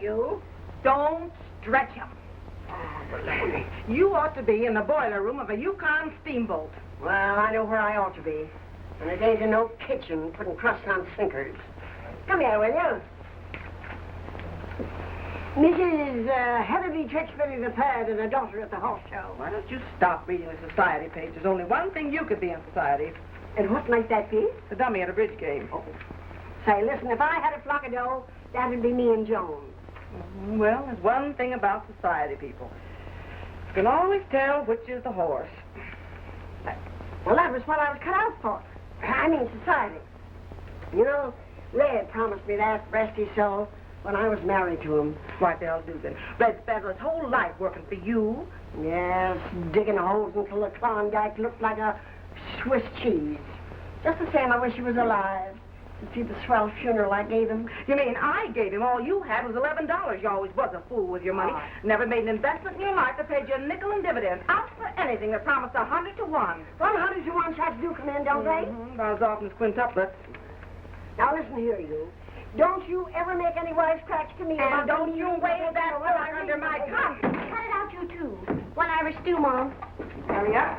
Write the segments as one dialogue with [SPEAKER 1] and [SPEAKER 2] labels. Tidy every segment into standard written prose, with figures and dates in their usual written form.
[SPEAKER 1] you.
[SPEAKER 2] Don't stretch him.
[SPEAKER 1] Oh, baloney.
[SPEAKER 2] You ought to be in the boiler room of a Yukon steamboat.
[SPEAKER 1] Well, I know where I ought to be. And it ain't in no kitchen putting crusts on sinkers. Come here, will you? Mrs. Heatherby Trixbury the Third and a daughter at the horse show.
[SPEAKER 2] Why don't you stop reading the society page? There's only one thing you could be in society.
[SPEAKER 1] And what might that be?
[SPEAKER 2] The dummy at a bridge game.
[SPEAKER 1] Oh. Say, listen, if I had a flock of dough, that'd be me and Joan.
[SPEAKER 2] Well, there's one thing about society people. You can always tell which is the horse.
[SPEAKER 1] Well, that was what I was cut out for. I mean, society. You know, Red promised me that, rest his soul, when I was married to him.
[SPEAKER 2] Why, Belle Dugan. Red spent his whole life working for you.
[SPEAKER 1] Yes, digging holes until the Klondike looked like a Swiss cheese. Just the same, I wish he was alive. To see the swell funeral I gave him.
[SPEAKER 2] You mean I gave him? All you had was $11. You always was a fool with your money. Never made an investment in your life that paid you a nickel in dividends. Out for anything that promised 100 to 1.
[SPEAKER 1] 100 to 1 shots do come in, don't they?
[SPEAKER 2] About as often as quintuplets.
[SPEAKER 1] Now listen here, you. Don't you ever make any wisecracks to me about...
[SPEAKER 2] And don't you wave that fork under my tongue.
[SPEAKER 3] Cut it out, you two. One Irish stew, Mom.
[SPEAKER 2] Hurry up.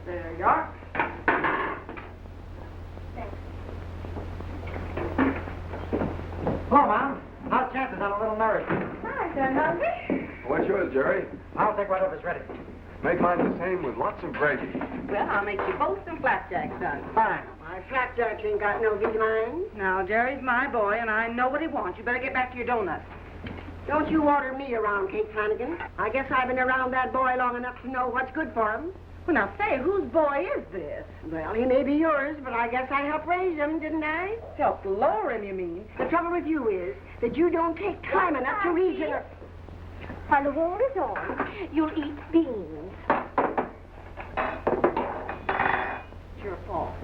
[SPEAKER 2] There you are.
[SPEAKER 3] Thanks.
[SPEAKER 4] Hello, Mom. How's chances on a little nourishment?
[SPEAKER 3] Hi, son, hungry?
[SPEAKER 5] What's yours, Jerry?
[SPEAKER 4] I'll take whatever's ready.
[SPEAKER 5] Make mine the same with lots of gravy.
[SPEAKER 2] Well, I'll make you both some flapjacks, son.
[SPEAKER 4] Fine.
[SPEAKER 1] My flapjacks ain't got no V-line.
[SPEAKER 2] Now, Jerry's my boy, and I know what he wants. You better get back to your donuts.
[SPEAKER 1] Don't you order me around, Kate Flannagan. I guess I've been around that boy long enough to know what's good for him.
[SPEAKER 2] Well, now, say, whose boy is this?
[SPEAKER 1] Well, he may be yours, but I guess I helped raise him, didn't I?
[SPEAKER 2] Helped lower him, you mean?
[SPEAKER 1] The trouble with you is that you don't take time enough to reason.
[SPEAKER 3] While the war is on, you'll eat beans.
[SPEAKER 2] It's your fault.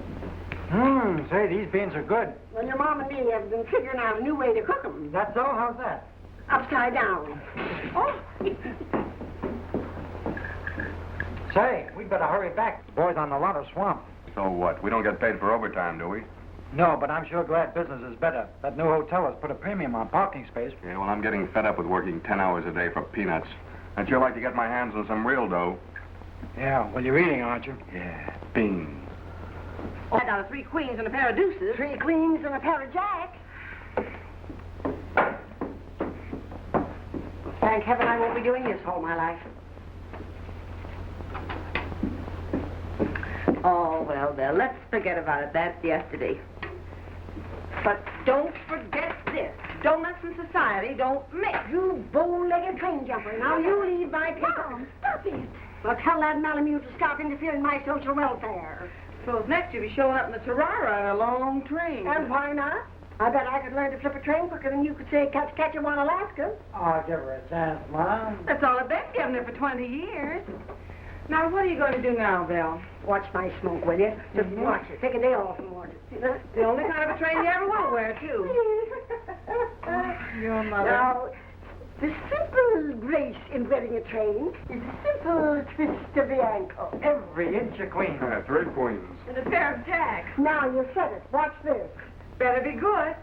[SPEAKER 4] Say, these beans are good.
[SPEAKER 1] Well, your mom and me have been figuring out a new way to cook them.
[SPEAKER 4] That's so? How's that?
[SPEAKER 1] Upside down.
[SPEAKER 2] Oh,
[SPEAKER 4] Say, we'd better hurry back. The boy's on a lot of swamp.
[SPEAKER 5] So what? We don't get paid for overtime, do we?
[SPEAKER 4] No, but I'm sure glad business is better. That new hotel has put a premium on parking space.
[SPEAKER 5] Yeah, well, I'm getting fed up with working 10 hours a day for peanuts. I'd sure like to get my hands on some real dough.
[SPEAKER 4] Yeah, well, you're eating, aren't you?
[SPEAKER 5] Yeah, beans.
[SPEAKER 2] I got a 3 queens and a pair of deuces.
[SPEAKER 1] 3 queens and a pair of jacks. Well, thank heaven I won't be doing this all my life.
[SPEAKER 2] Oh, well, let's forget about it. That's yesterday. But don't forget this. Doughnuts and Society don't mix.
[SPEAKER 1] You bow-legged train jumper. Now you leave my paper.
[SPEAKER 3] Mom, stop it.
[SPEAKER 1] Well, tell that Malamute to stop interfering in my social welfare.
[SPEAKER 2] Suppose next you'll be showing up in the Tarara on a long train.
[SPEAKER 1] And why not? I bet I could learn to flip a train quicker than you could say catch on Alaska.
[SPEAKER 4] Oh, give her a chance, Mom.
[SPEAKER 2] That's all I've been giving her for 20 years. Now, what are you going to do now, Belle?
[SPEAKER 1] Watch my smoke, will you? Just watch it. Take a day off and watch it.
[SPEAKER 2] The only kind of a train you ever will wear, too. Your mother.
[SPEAKER 1] Now, the simple grace in wearing a train is a simple twist of the ankle.
[SPEAKER 4] Every inch a queen.
[SPEAKER 5] 3 queens.
[SPEAKER 2] And a pair of jacks.
[SPEAKER 1] Now you said it. Watch this.
[SPEAKER 2] Better be good.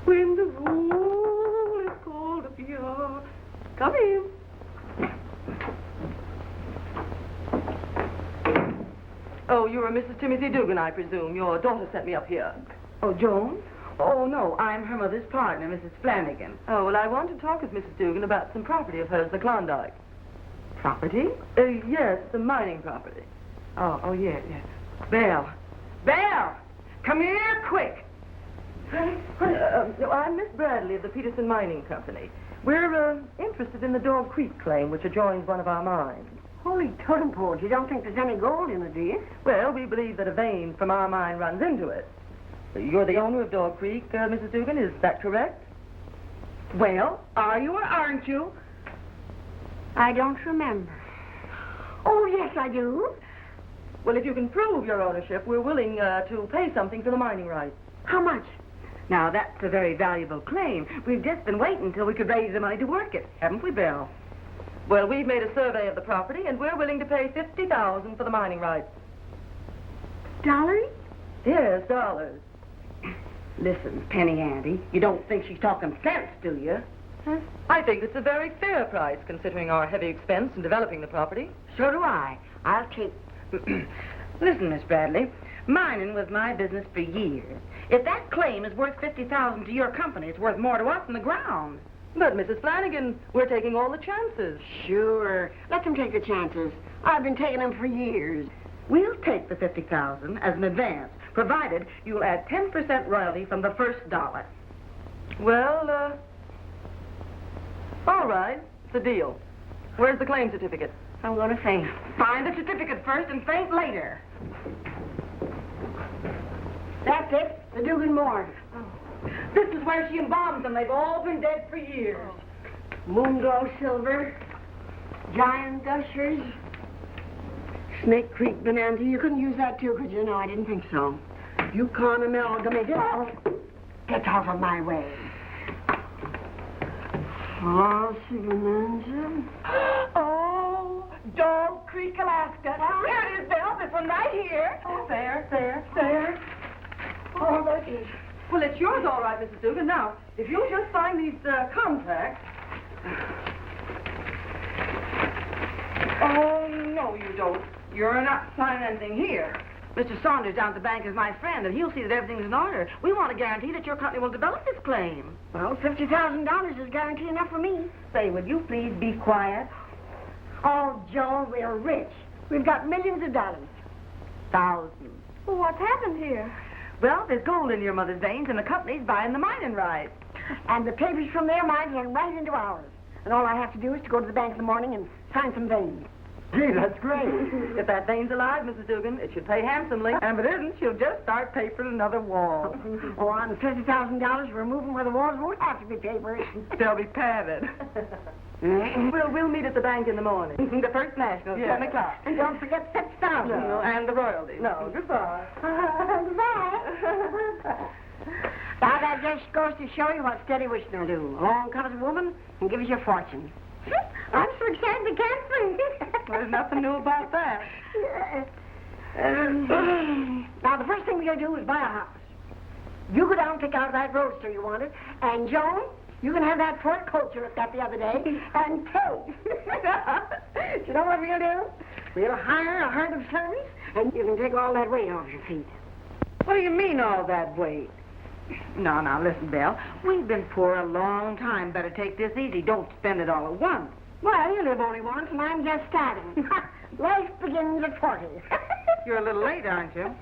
[SPEAKER 2] When the roll is called up here. Come in. Oh, you're Mrs. Timothy Dugan, I presume. Your daughter sent me up here. Oh, Joan? Oh, no, I'm her mother's partner, Mrs. Flannagan. Oh, well, I want to talk with Mrs. Dugan about some property of hers, the Klondike. Property? Yes, the mining property. Oh, yeah. Belle! Come here, quick! I'm Miss Bradley of the Peterson Mining Company. We're interested in the Dog Creek claim, which adjoins one of our mines.
[SPEAKER 1] Holy totem pole. You don't think there's any gold in it, do you?
[SPEAKER 2] Well, we believe that a vein from our mine runs into it. You're the owner of Dog Creek, Mrs. Dugan, is that correct? Well, are you or aren't you?
[SPEAKER 1] I don't remember. Oh, yes, I do.
[SPEAKER 2] Well, if you can prove your ownership, we're willing to pay something for the mining rights.
[SPEAKER 1] How much?
[SPEAKER 2] Now, that's a very valuable claim. We've just been waiting until we could raise the money to work it, haven't we, Belle? Well, we've made a survey of the property, and we're willing to pay $50,000 for the mining rights.
[SPEAKER 1] Dollars?
[SPEAKER 2] Yes, dollars. Listen, Penny Auntie, you don't think she's talking sense, do you? Huh? I think it's a very fair price, considering our heavy expense in developing the property.
[SPEAKER 1] So do I. I'll take...
[SPEAKER 2] Listen, Miss Bradley, mining was my business for years. If that claim is worth $50,000 to your company, it's worth more to us than the ground. But, Mrs. Flannagan, we're taking all the chances.
[SPEAKER 1] Sure. Let them take the chances. I've been taking them for years.
[SPEAKER 2] We'll take the $50,000 as an advance, provided you'll add 10% royalty from the first dollar. Well, all right. It's a deal. Where's the claim certificate?
[SPEAKER 1] I'm going to faint.
[SPEAKER 2] Find the certificate first and faint later.
[SPEAKER 1] That's it. The Dugan morgue.
[SPEAKER 2] This is where she embalmed them. They've all been dead for years.
[SPEAKER 1] Moonglow silver. Giant gushers. Snake Creek Bonanza. You couldn't use that too, could you? No, I didn't think so. Yukon amalgamate. Oh, get out of my way. Oh, Bonanza.
[SPEAKER 2] Oh, Dog Creek, Alaska. Here it is, Belle. This one right here. Oh, there.
[SPEAKER 1] Oh, that is.
[SPEAKER 2] Well, it's yours, all right, Mrs. Dugan. Now, if you'll just sign these contracts. Oh, no, you don't. You're not signing anything here. Mr. Saunders down at the bank is my friend, and he'll see that everything's in order. We want to guarantee that your company will develop this claim.
[SPEAKER 1] Well, $50,000 is guarantee enough for me.
[SPEAKER 2] Say, would you please be quiet?
[SPEAKER 1] Oh, Joan, we're rich. We've got millions of dollars.
[SPEAKER 2] Thousands.
[SPEAKER 3] Well, what's happened here?
[SPEAKER 2] Well, there's gold in your mother's veins, and the company's buying the mining rights.
[SPEAKER 1] And the papers from their mines run right into ours. And all I have to do is to go to the bank in the morning and sign some veins.
[SPEAKER 4] Gee, that's great.
[SPEAKER 2] If that vein's alive, Mrs. Dugan, it should pay handsomely. And if it isn't, she'll just start papering another wall.
[SPEAKER 1] Oh, on $50,000, we're moving where the walls won't have to be papered.
[SPEAKER 2] They'll be padded. We'll meet at the bank in the morning. The First National, 10 o'clock.
[SPEAKER 1] And don't forget $6,000.
[SPEAKER 2] No, and the royalties. No, goodbye.
[SPEAKER 1] Goodbye. Now, that just goes to show you what steady wishing will do. Along comes a woman and gives you a fortune. I'm so excited I can't sleep.
[SPEAKER 2] Well, there's nothing new about that.
[SPEAKER 1] Now, the first thing we're going to do is buy a house. You go down and pick out that roadster you wanted. And, Joan, you can have that Ford coat you looked at the other day. And you know what we'll do? We'll hire a herd of servants, and you can take all that weight off your feet.
[SPEAKER 2] What do you mean, all that weight? No, now, listen, Belle. We've been poor a long time. Better take this easy. Don't spend it all at once.
[SPEAKER 1] Well, you live only once, and I'm just starting. Life begins at 40.
[SPEAKER 2] You're a little late, aren't you?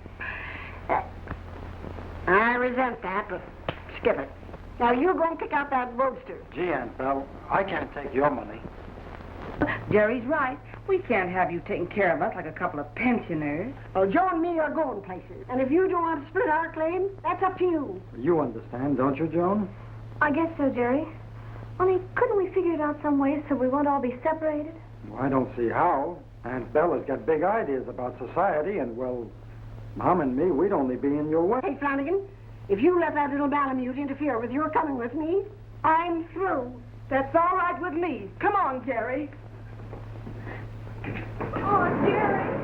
[SPEAKER 1] I resent that, but skip it. Now, you go and pick out that roadster.
[SPEAKER 4] Gee, Aunt Belle, I can't take your money.
[SPEAKER 2] Jerry's right. We can't have you taking care of us like a couple of pensioners.
[SPEAKER 1] Well, Joe and me are going places. And if you don't want to split our claim, that's up to you.
[SPEAKER 4] You understand, don't you, Joan?
[SPEAKER 3] I guess so, Jerry. Only, couldn't we figure it out some way so we won't all be separated?
[SPEAKER 4] Well, I don't see how. Aunt Bella's got big ideas about society, and, well, Mom and me, we'd only be in your way.
[SPEAKER 1] Hey, Flannagan, if you let that little Malamute interfere with your coming with me, I'm through.
[SPEAKER 2] That's all right with me. Come on, Jerry.
[SPEAKER 3] Oh, Jerry.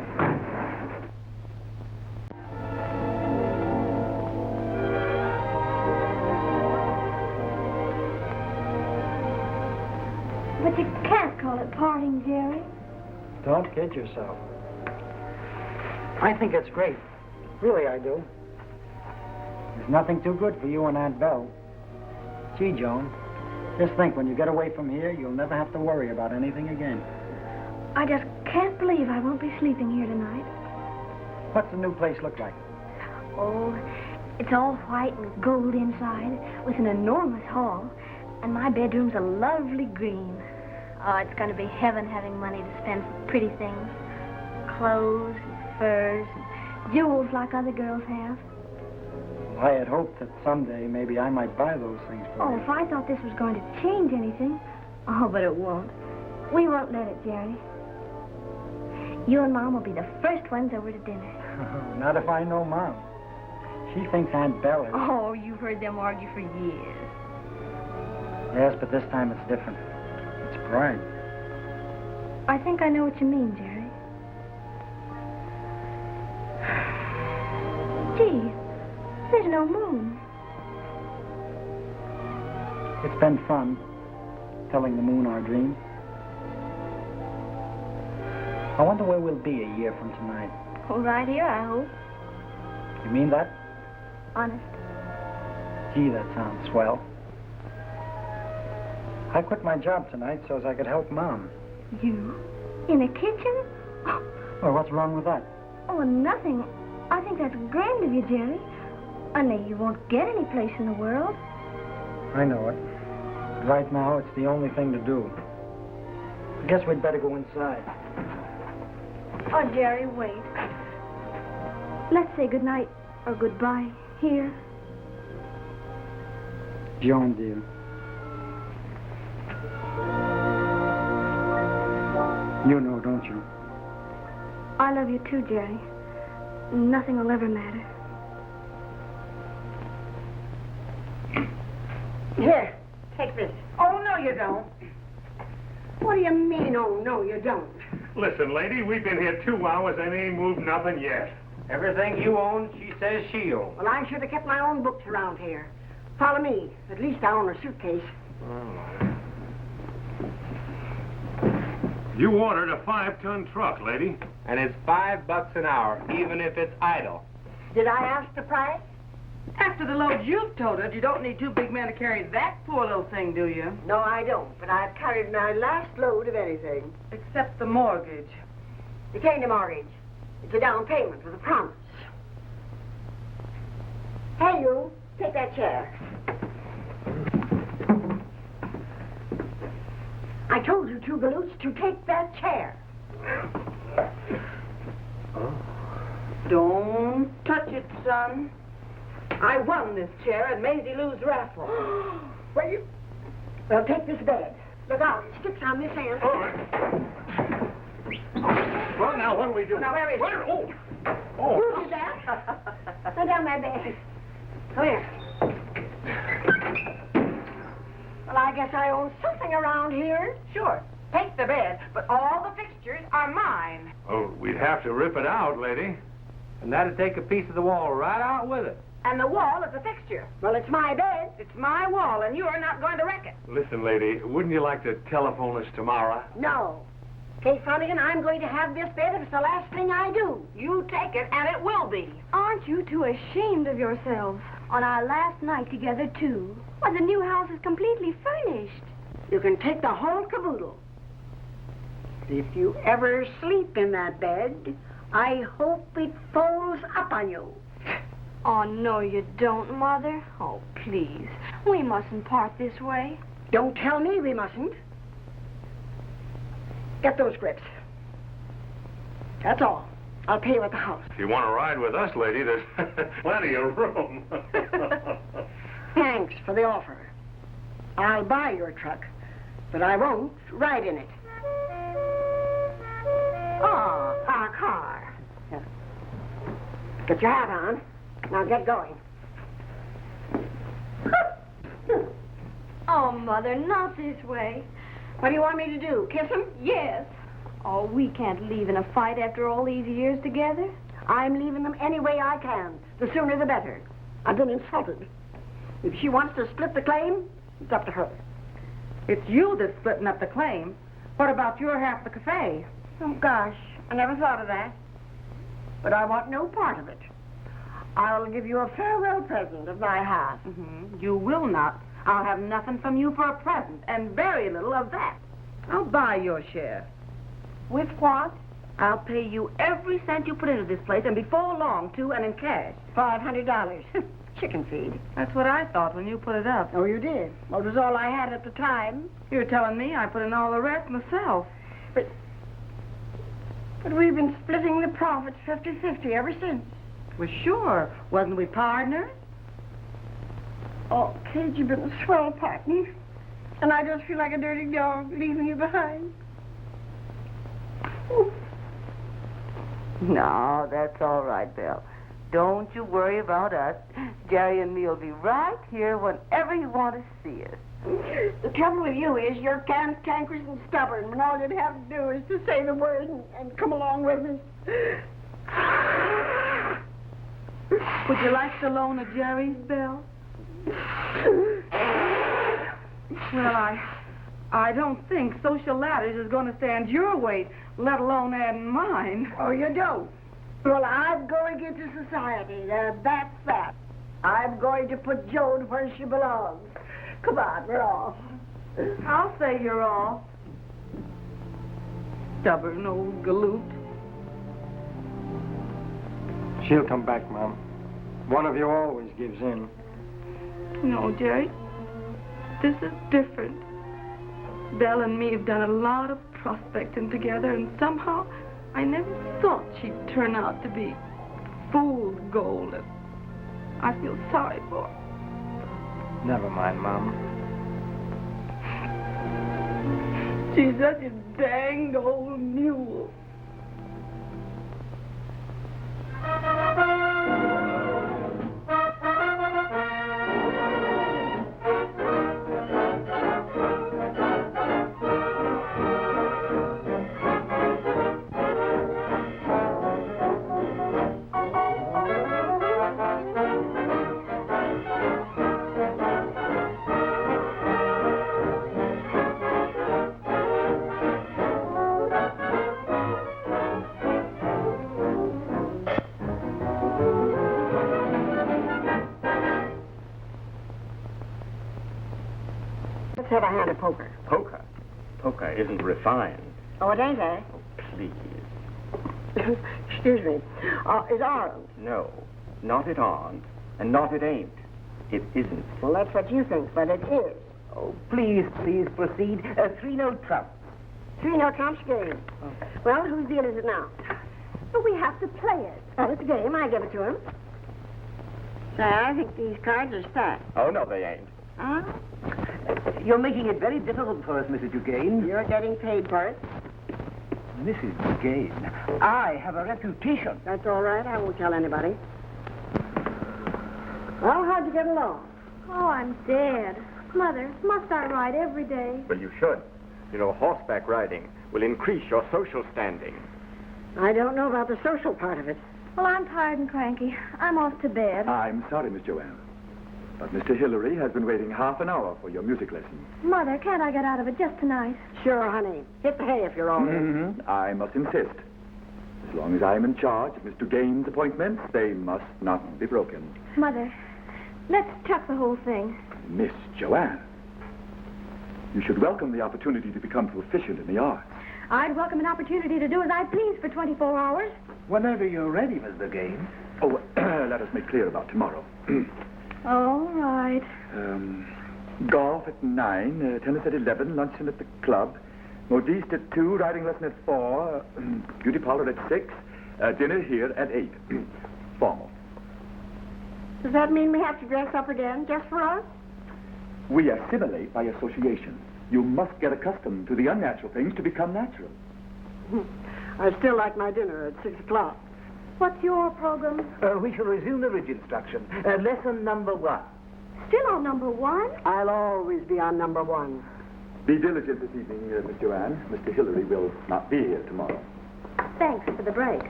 [SPEAKER 3] But you can't call it parting, Jerry.
[SPEAKER 4] Don't kid yourself. I think it's great. Really, I do. There's nothing too good for you and Aunt Belle. Gee, Joan, just think, when you get away from here, you'll never have to worry about anything again.
[SPEAKER 3] I just can't believe I won't be sleeping here tonight.
[SPEAKER 4] What's the new place look like?
[SPEAKER 3] Oh, it's all white with gold inside, with an enormous hall. And my bedroom's a lovely green. Oh, it's going to be heaven having money to spend for pretty things. Clothes, and furs, and jewels like other girls have.
[SPEAKER 4] I had hoped that someday maybe I might buy those things for
[SPEAKER 3] Oh,
[SPEAKER 4] you.
[SPEAKER 3] if I thought this was going to change anything. Oh, but it won't. We won't let it, Jerry. You and Mom will be the first ones over to dinner.
[SPEAKER 4] Not if I know Mom. She thinks Aunt Belle is...
[SPEAKER 3] Oh, you've heard them argue for years.
[SPEAKER 4] Yes, but this time it's different. It's pride.
[SPEAKER 3] I think I know what you mean, Jerry. Gee, there's no moon.
[SPEAKER 4] It's been fun, telling the moon our dreams. I wonder where we'll be a year from tonight.
[SPEAKER 3] Oh, right here, I hope.
[SPEAKER 4] You mean that?
[SPEAKER 3] Honest.
[SPEAKER 4] Gee, that sounds swell. I quit my job tonight so as I could help Mom.
[SPEAKER 3] You? In the kitchen?
[SPEAKER 4] Well, what's wrong with that?
[SPEAKER 3] Oh, nothing. I think that's grand of you, Jerry. Only you won't get any place in the world.
[SPEAKER 4] I know it. But right now, it's the only thing to do. I guess we'd better go inside.
[SPEAKER 3] Oh, Jerry, wait. Let's say goodnight or goodbye here.
[SPEAKER 4] Joan, dear. You know, don't you?
[SPEAKER 3] I love you too, Jerry. Nothing will ever matter.
[SPEAKER 1] Here, take this.
[SPEAKER 2] Oh, no, you don't.
[SPEAKER 1] What do you mean, oh, no, you don't?
[SPEAKER 6] Listen, lady, we've been here 2 hours and ain't moved nothing yet.
[SPEAKER 4] Everything you own, she says she owns.
[SPEAKER 1] Well, I should have kept my own books around here. Follow me. At least I own a suitcase.
[SPEAKER 6] You ordered a 5-ton truck, lady.
[SPEAKER 7] And it's $5 an hour, even if it's idle.
[SPEAKER 1] Did I ask the price?
[SPEAKER 2] After the load you've toted, you don't need 2 big men to carry that poor little thing, do you?
[SPEAKER 1] No, I don't. But I've carried my last load of anything.
[SPEAKER 2] Except the mortgage.
[SPEAKER 1] It ain't a mortgage. It's a down payment with a promise. Hey, you. Take that chair. I told you 2 galoots to take that chair.
[SPEAKER 2] Don't touch it, son. I won this chair at Maisie Lou's raffle.
[SPEAKER 1] Well, take this bed. Look out, it sticks on this end.
[SPEAKER 6] All right. Well, now, what do we do?
[SPEAKER 1] Now, where is it?
[SPEAKER 6] Where? Oh.
[SPEAKER 1] You did that? Lay down my bed. Come here. Well, I guess I own something around here.
[SPEAKER 2] Sure, take the bed, but all the fixtures are mine.
[SPEAKER 6] Oh, we'd have to rip it out, lady.
[SPEAKER 7] And that'd take a piece of the wall right out with it.
[SPEAKER 2] And the wall is a fixture.
[SPEAKER 1] Well, it's my bed.
[SPEAKER 2] It's my wall, and you're not going to wreck it.
[SPEAKER 6] Listen, lady, wouldn't you like to telephone us tomorrow?
[SPEAKER 1] No. Kate Flannagan, I'm going to have this bed if it's the last thing I do.
[SPEAKER 2] You take it, and it will be.
[SPEAKER 3] Aren't you too ashamed of yourselves? On our last night together, too. Why, the new house is completely furnished.
[SPEAKER 1] You can take the whole caboodle. If you ever sleep in that bed, I hope it folds up on you.
[SPEAKER 3] Oh, no, you don't, Mother. Oh, please. We mustn't part this way.
[SPEAKER 1] Don't tell me we mustn't. Get those grips. That's all. I'll pay you at the house.
[SPEAKER 6] If you want to ride with us, lady, there's plenty of room.
[SPEAKER 1] Thanks for the offer. I'll buy your truck, but I won't ride in it. Oh, our car. Here. Get your hat on. Now get going.
[SPEAKER 3] Oh, Mother, not this way.
[SPEAKER 1] What do you want me to do? Kiss him?
[SPEAKER 3] Yes. Oh, we can't leave in a fight after all these years together.
[SPEAKER 1] I'm leaving them any way I can. The sooner the better. I've been insulted. If she wants to split the claim, it's up to her.
[SPEAKER 2] It's you that's splitting up the claim. What about your half of the cafe?
[SPEAKER 1] Oh, gosh, I never thought of that. But I want no part of it. I'll give you a farewell present of my half.
[SPEAKER 2] You will not. I'll have nothing from you for a present, and very little of that. I'll buy your share.
[SPEAKER 1] With what?
[SPEAKER 2] I'll pay you every cent you put into this place, and before long, too, and in cash.
[SPEAKER 1] $500. Chicken feed.
[SPEAKER 2] That's what I thought when you put it up.
[SPEAKER 1] Oh, you did? Well, it was all I had at the time.
[SPEAKER 2] You're telling me I put in all the rest myself.
[SPEAKER 1] But we've been splitting the profits 50-50 ever since.
[SPEAKER 2] Well, sure. Wasn't we partners?
[SPEAKER 1] Oh, Kate, you've been a swell partner. And I just feel like a dirty dog leaving you behind. Ooh.
[SPEAKER 2] No, that's all right, Bill. Don't you worry about us. Jerry and me will be right here whenever you want to see us.
[SPEAKER 1] The trouble with you is you're cantankerous and stubborn when all you'd have to do is to say the word and come along with us.
[SPEAKER 2] Would you like to loan a Jerry's, Belle? Well, I don't think Social Ladders is going to stand your weight, let alone adding mine.
[SPEAKER 1] Oh, you don't? Well, I'm going into society. That's that. I'm going to put Joan where she belongs. Come on, we're off.
[SPEAKER 2] I'll say you're off. Stubborn old galoot.
[SPEAKER 4] She'll come back, Mom. One of you always gives in.
[SPEAKER 2] No, Jerry. This is different. Belle and me have done a lot of prospecting together, and somehow I never thought she'd turn out to be fool's gold. And I feel sorry for her.
[SPEAKER 4] Never mind, Mom.
[SPEAKER 2] She's such a danged old mule.
[SPEAKER 1] Let's have a hand of poker.
[SPEAKER 7] Poker? Poker isn't refined.
[SPEAKER 1] Oh, it ain't, eh?
[SPEAKER 7] Oh, please.
[SPEAKER 1] Excuse me. It aren't.
[SPEAKER 7] No, not it aren't, and not it ain't. It isn't.
[SPEAKER 1] Well, that's what you think, but it is.
[SPEAKER 8] Oh, please proceed. 3-note trump.
[SPEAKER 1] 3-note trumps game. Well, whose deal is it now?
[SPEAKER 3] But we have to play it.
[SPEAKER 1] Oh, it's a game. I give it to him. Say, I think these cards are stacked.
[SPEAKER 7] Oh, no, they ain't.
[SPEAKER 1] Huh?
[SPEAKER 8] You're making it very difficult for us, Mrs. Dugan.
[SPEAKER 1] You're getting paid for it.
[SPEAKER 8] Mrs. Dugan, I have a reputation.
[SPEAKER 1] That's all right. I won't tell anybody. Well, how'd you get along?
[SPEAKER 3] Oh, I'm dead. Mother, must I ride every day?
[SPEAKER 7] Well, you should. You know, horseback riding will increase your social standing.
[SPEAKER 1] I don't know about the social part of it.
[SPEAKER 3] Well, I'm tired and cranky. I'm off to bed.
[SPEAKER 9] I'm sorry, Miss Joanne, but Mr. Hillary has been waiting half an hour for your music lesson.
[SPEAKER 3] Mother, can't I get out of it just tonight?
[SPEAKER 1] Sure, honey. Hit the hay if you're all in.
[SPEAKER 9] I must insist. As long as I'm in charge of Mr. Gaines' appointments, they must not be broken.
[SPEAKER 3] Mother, let's chuck the whole thing.
[SPEAKER 9] Miss Joanne, you should welcome the opportunity to become proficient in the arts.
[SPEAKER 3] I'd welcome an opportunity to do as I please for 24 hours.
[SPEAKER 8] Whenever you're ready, Mr. Gaines.
[SPEAKER 9] Oh, let us make clear about tomorrow.
[SPEAKER 3] All right.
[SPEAKER 9] Golf at 9, tennis at 11, luncheon at the club, modiste at 2, riding lesson at 4, beauty parlor at 6, dinner here at 8. Formal.
[SPEAKER 1] Does that mean we have to dress up again just for us?
[SPEAKER 9] We assimilate by association. You must get accustomed to the unnatural things to become natural.
[SPEAKER 1] I still like my dinner at 6 o'clock.
[SPEAKER 3] What's your program?
[SPEAKER 8] We shall resume the ridge instruction. Lesson number 1.
[SPEAKER 3] Still on number 1?
[SPEAKER 1] I'll always be on number 1.
[SPEAKER 9] Be diligent this evening, Miss Joanne. Mr. Hillary will not be here tomorrow.
[SPEAKER 3] Thanks for the break.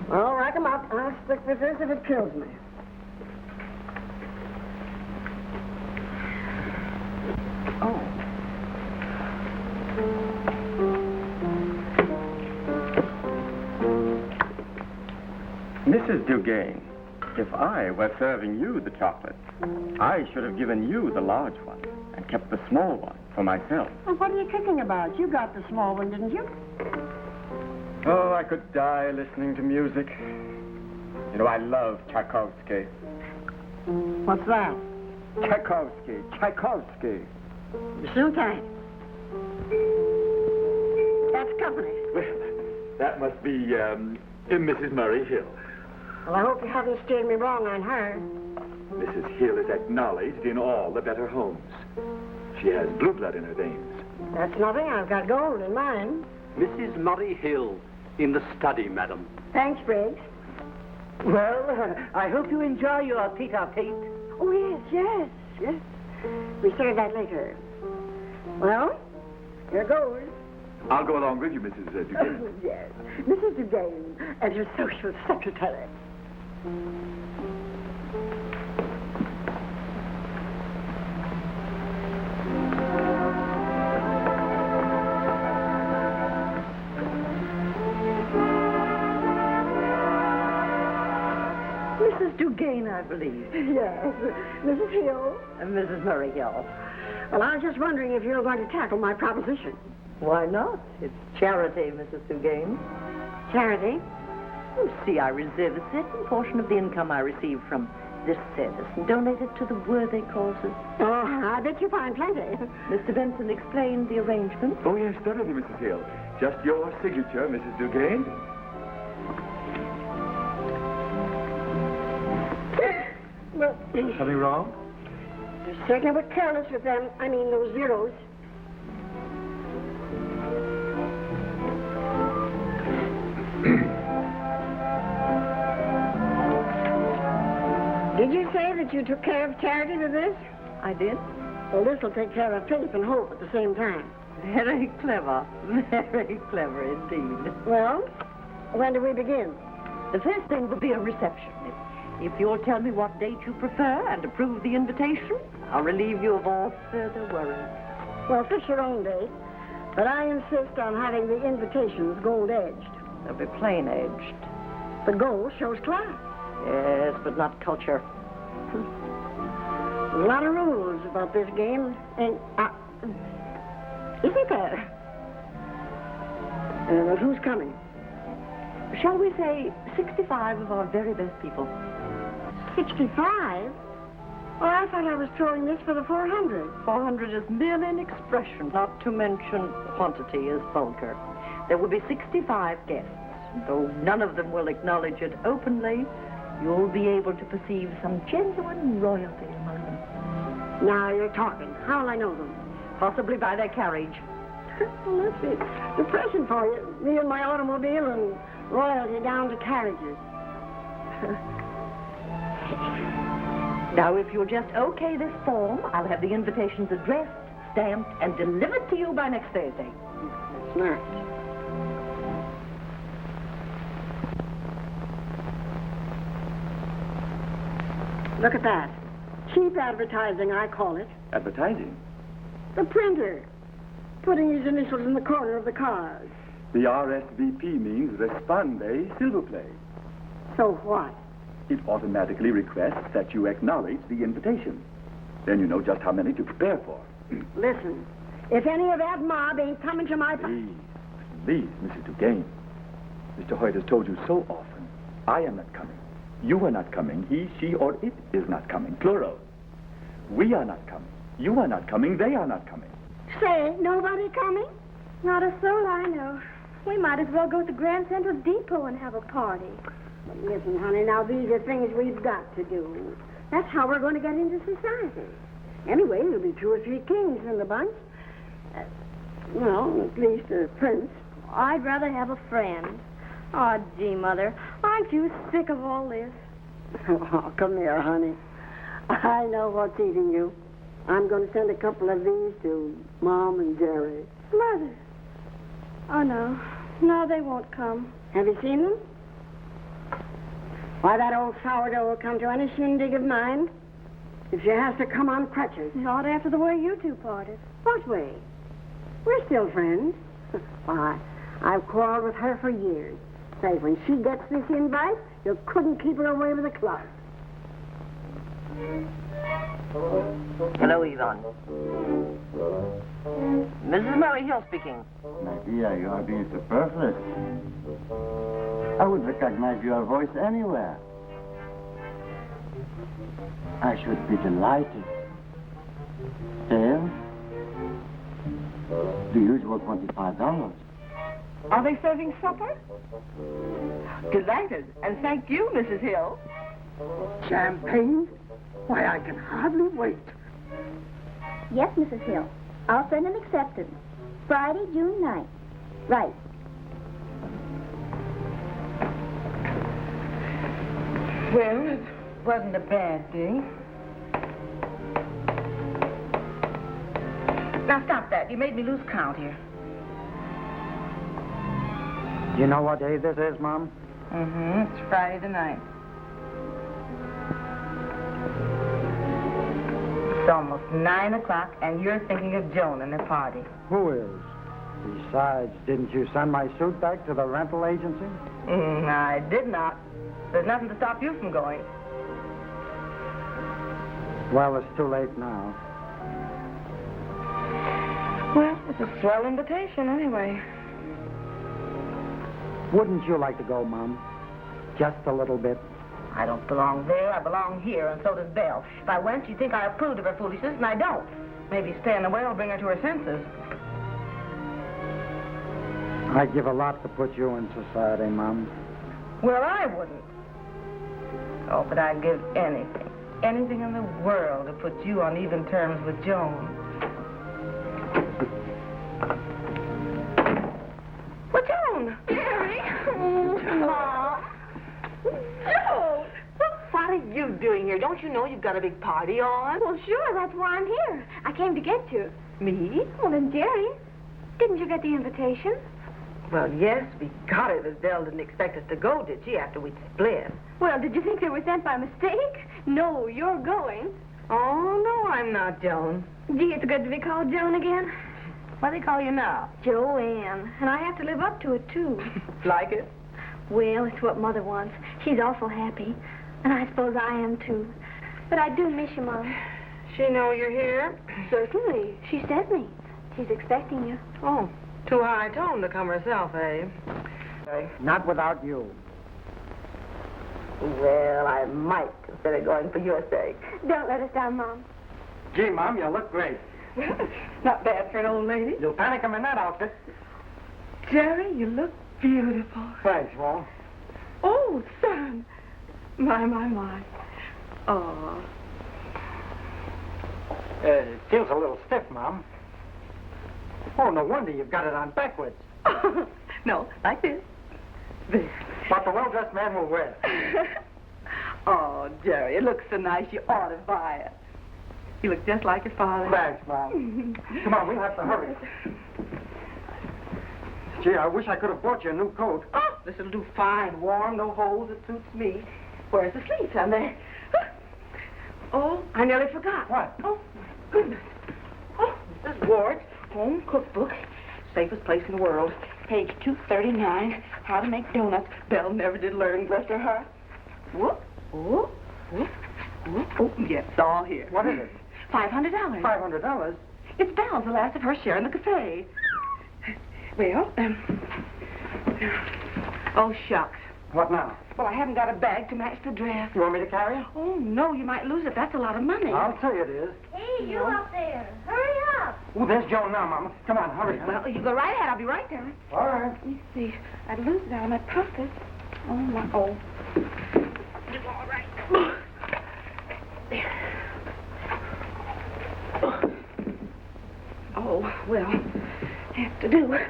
[SPEAKER 1] Well, rack 'em up. I'll stick with this if it kills me.
[SPEAKER 8] Oh.
[SPEAKER 7] Mrs. Dugan, if I were serving you the chocolate, I should have given you the large one and kept the small one for myself.
[SPEAKER 1] Well, what are you kicking about? You got the small one, didn't you?
[SPEAKER 7] Oh, I could die listening to music. You know, I love Tchaikovsky.
[SPEAKER 1] What's that?
[SPEAKER 7] Tchaikovsky.
[SPEAKER 1] Gesundheit. That's company.
[SPEAKER 9] Well, that must be, Mrs. Murray Hill.
[SPEAKER 1] Well, I hope you haven't steered me wrong on her.
[SPEAKER 9] Mrs. Hill is acknowledged in all the better homes. She has blue blood in her veins.
[SPEAKER 1] That's nothing. I've got gold in mine.
[SPEAKER 10] Mrs. Murray Hill, in the study, madam.
[SPEAKER 1] Thanks, Briggs.
[SPEAKER 8] Well, I hope you enjoy your tete-a-tete.
[SPEAKER 1] Oh, yes. We serve that later. Well, here goes.
[SPEAKER 9] I'll go along with you, Mrs. Dugan.
[SPEAKER 1] Oh, yes. Mrs. Dugan and her social secretary.
[SPEAKER 2] Mrs. Dugan, I believe.
[SPEAKER 1] Yes. Mrs. Hill.
[SPEAKER 2] And Mrs. Murray Hill.
[SPEAKER 1] Well, I was just wondering if you're going to tackle my proposition.
[SPEAKER 2] Why not? It's charity, Mrs. Dugan.
[SPEAKER 1] Charity?
[SPEAKER 2] You see, I reserve a certain portion of the income I receive from this service and donate it to the worthy causes.
[SPEAKER 1] Oh, I bet you find plenty.
[SPEAKER 2] Mr. Benson explained the arrangement.
[SPEAKER 9] Oh, yes, certainly, Mrs. Hill. Just your signature, Mrs. Dugan.
[SPEAKER 1] Well,
[SPEAKER 9] Something wrong?
[SPEAKER 1] you certainly were careless with them. I mean, those zeros. Did you say that you took care of charity to this?
[SPEAKER 2] I did.
[SPEAKER 1] Well, this will take care of faith and hope at the same time.
[SPEAKER 2] Very clever. Very clever indeed.
[SPEAKER 1] Well, when do we begin?
[SPEAKER 2] The first thing will be a reception. If you'll tell me what date you prefer and approve the invitation, I'll relieve you of all further worries.
[SPEAKER 1] Well, fix your own date, but I insist on having the invitations gold-edged.
[SPEAKER 2] They'll be plain-edged.
[SPEAKER 1] The gold shows class.
[SPEAKER 2] Yes, but not culture.
[SPEAKER 1] There's a lot of rules about this game, and isn't there? Well, who's coming?
[SPEAKER 2] Shall we say 65 of our very best people?
[SPEAKER 1] 65? Well, I thought I was throwing this for the 400.
[SPEAKER 2] 400 is merely an expression, not to mention quantity is vulgar. There will be 65 guests. Though none of them will acknowledge it openly, you'll be able to perceive some genuine royalty among them.
[SPEAKER 1] Now you're talking. How'll I know them?
[SPEAKER 2] Possibly by their carriage.
[SPEAKER 1] Well, let's see. The present for you. Me and my automobile and royalty down to carriages.
[SPEAKER 2] Now, if you'll just okay this form, I'll have the invitations addressed, stamped, and delivered to you by next Thursday.
[SPEAKER 1] That's nice. Look at that. Cheap advertising, I call it.
[SPEAKER 9] Advertising?
[SPEAKER 1] The printer. Putting his initials in the corner of the cars.
[SPEAKER 9] The RSVP means Responde S'il Play.
[SPEAKER 1] So what?
[SPEAKER 9] It automatically requests that you acknowledge the invitation. Then you know just how many to prepare for.
[SPEAKER 1] Listen, if any of that mob ain't coming to my...
[SPEAKER 9] Please, Mrs. Dugan. Mr. Hoyt has told you so often. I am not coming. You are not coming. He, she, or it is not coming. Plural. We are not coming. You are not coming. They are not coming.
[SPEAKER 1] Say, nobody coming?
[SPEAKER 3] Not a soul I know. We might as well go to Grand Central Depot and have a party.
[SPEAKER 1] Listen, honey, now these are things we've got to do. That's how we're going to get into society. Anyway, there'll be 2 or 3 kings in the bunch. Well, at least a prince.
[SPEAKER 3] I'd rather have a friend. Oh, gee, Mother, aren't you sick of all this?
[SPEAKER 1] Oh, come here, honey. I know what's eating you. I'm going to send a couple of these to Mom and Jerry.
[SPEAKER 3] Mother. Oh, no. No, they won't come.
[SPEAKER 1] Have you seen them? Why, that old sourdough will come to any shindig of mine if she has to come on crutches.
[SPEAKER 3] Not after the way you two parted.
[SPEAKER 1] What way? We're still friends. Why, I've quarreled with her for years. Say, when she gets this invite, you couldn't keep her away with a club.
[SPEAKER 2] Hello, Yvonne. Mrs. Murray Hill speaking.
[SPEAKER 10] My dear, you are being superfluous. I would recognize your voice anywhere. I should be delighted. Sale? The usual $25.
[SPEAKER 2] Are they serving supper? Delighted. And thank you, Mrs. Hill.
[SPEAKER 1] Champagne? Why, I can hardly wait.
[SPEAKER 3] Yes, Mrs. Hill. I'll send an acceptance. Friday, June 9th. Right.
[SPEAKER 2] Well, it wasn't a bad day. Now, stop that. You made me lose count here.
[SPEAKER 4] Do you know what day this is, Mom?
[SPEAKER 2] Mm-hmm. It's Friday night. It's almost 9 o'clock, and you're thinking of Joan and the party.
[SPEAKER 4] Who is? Besides, didn't you send my suit back to the rental agency?
[SPEAKER 2] I did not. There's nothing to stop you from going.
[SPEAKER 4] Well, it's too late now.
[SPEAKER 2] Well, it's a swell invitation anyway.
[SPEAKER 4] Wouldn't you like to go, Mom? Just a little bit.
[SPEAKER 2] I don't belong there. I belong here, and so does Belle. If I went, you'd think I approved of her foolishness, and I don't. Maybe staying away will bring her to her senses.
[SPEAKER 4] I'd give a lot to put you in society, Mom.
[SPEAKER 2] Well, I wouldn't. Oh, but I'd give anything, anything in the world to put you on even terms with Joan. Well, Joan!
[SPEAKER 1] Mary! Mom! Joan! What are you doing here? Don't you know you've got a big party on?
[SPEAKER 3] Well, sure, that's why I'm here. I came to get you.
[SPEAKER 1] Me?
[SPEAKER 3] Well, then, Jerry, didn't you get the invitation?
[SPEAKER 2] Well, yes, we got it, as Belle didn't expect us to go, did she, after we'd split?
[SPEAKER 3] Well, did you think they were sent by mistake? No, you're going.
[SPEAKER 2] Oh, no, I'm not, Joan.
[SPEAKER 3] Gee, it's good to be called Joan again.
[SPEAKER 2] What do they call you now?
[SPEAKER 3] Joanne. And I have to live up to it, too.
[SPEAKER 2] Like it?
[SPEAKER 3] Well, it's what Mother wants. She's awful happy. And I suppose I am, too. But I do miss you, Mom.
[SPEAKER 2] She know you're here?
[SPEAKER 3] Certainly. She sent me. She's expecting you.
[SPEAKER 2] Oh, too high tone to come herself, eh?
[SPEAKER 4] Not without you.
[SPEAKER 2] Well, I might consider going for your sake.
[SPEAKER 3] Don't let us down, Mom.
[SPEAKER 4] Gee, Mom, you look great.
[SPEAKER 2] Not bad for an old lady.
[SPEAKER 4] You'll panic him in that outfit.
[SPEAKER 2] Jerry, you look beautiful.
[SPEAKER 4] Thanks, Wall.
[SPEAKER 2] Oh, son. My. Oh.
[SPEAKER 4] It feels a little stiff, Mom. Oh, no wonder you've got it on backwards.
[SPEAKER 2] No, like this. This.
[SPEAKER 4] What the well-dressed man will wear.
[SPEAKER 2] Oh, Jerry, it looks so nice you ought to buy it. You look just like your father.
[SPEAKER 4] Thanks, Mom. Come on, we'll have to hurry. Gee, I wish I could have bought you a new coat.
[SPEAKER 2] Oh, this'll do fine. Warm, no holes. It suits me. Where's the sleeves on there? Oh, I nearly forgot.
[SPEAKER 4] What?
[SPEAKER 2] Oh, my goodness. Oh, Mrs. Ward's home cookbook. Safest place in the world. Page 239. How to make doughnuts. Belle never did learn, bless her heart. Whoop, whoop, whoop, whoop. Oh, yes, it's all here.
[SPEAKER 4] What is it?
[SPEAKER 2] $500.
[SPEAKER 4] $500?
[SPEAKER 2] It's Belle's, the last of her share in the cafe. Well, oh, shucks.
[SPEAKER 4] What now?
[SPEAKER 2] Well, I haven't got a bag to match the dress.
[SPEAKER 4] You want me to carry it?
[SPEAKER 2] Oh, no, you might lose it. That's a lot of money.
[SPEAKER 4] I'll tell you it is.
[SPEAKER 3] Hey, you up there. Hurry up.
[SPEAKER 4] Oh, there's Joan now, Mama. Come on, hurry.
[SPEAKER 2] Well, you go right ahead. I'll be right there.
[SPEAKER 4] All right.
[SPEAKER 2] Let me see. I'd lose it out of my pocket. Oh, my. Oh. You all right? There. Oh, well, have to do it.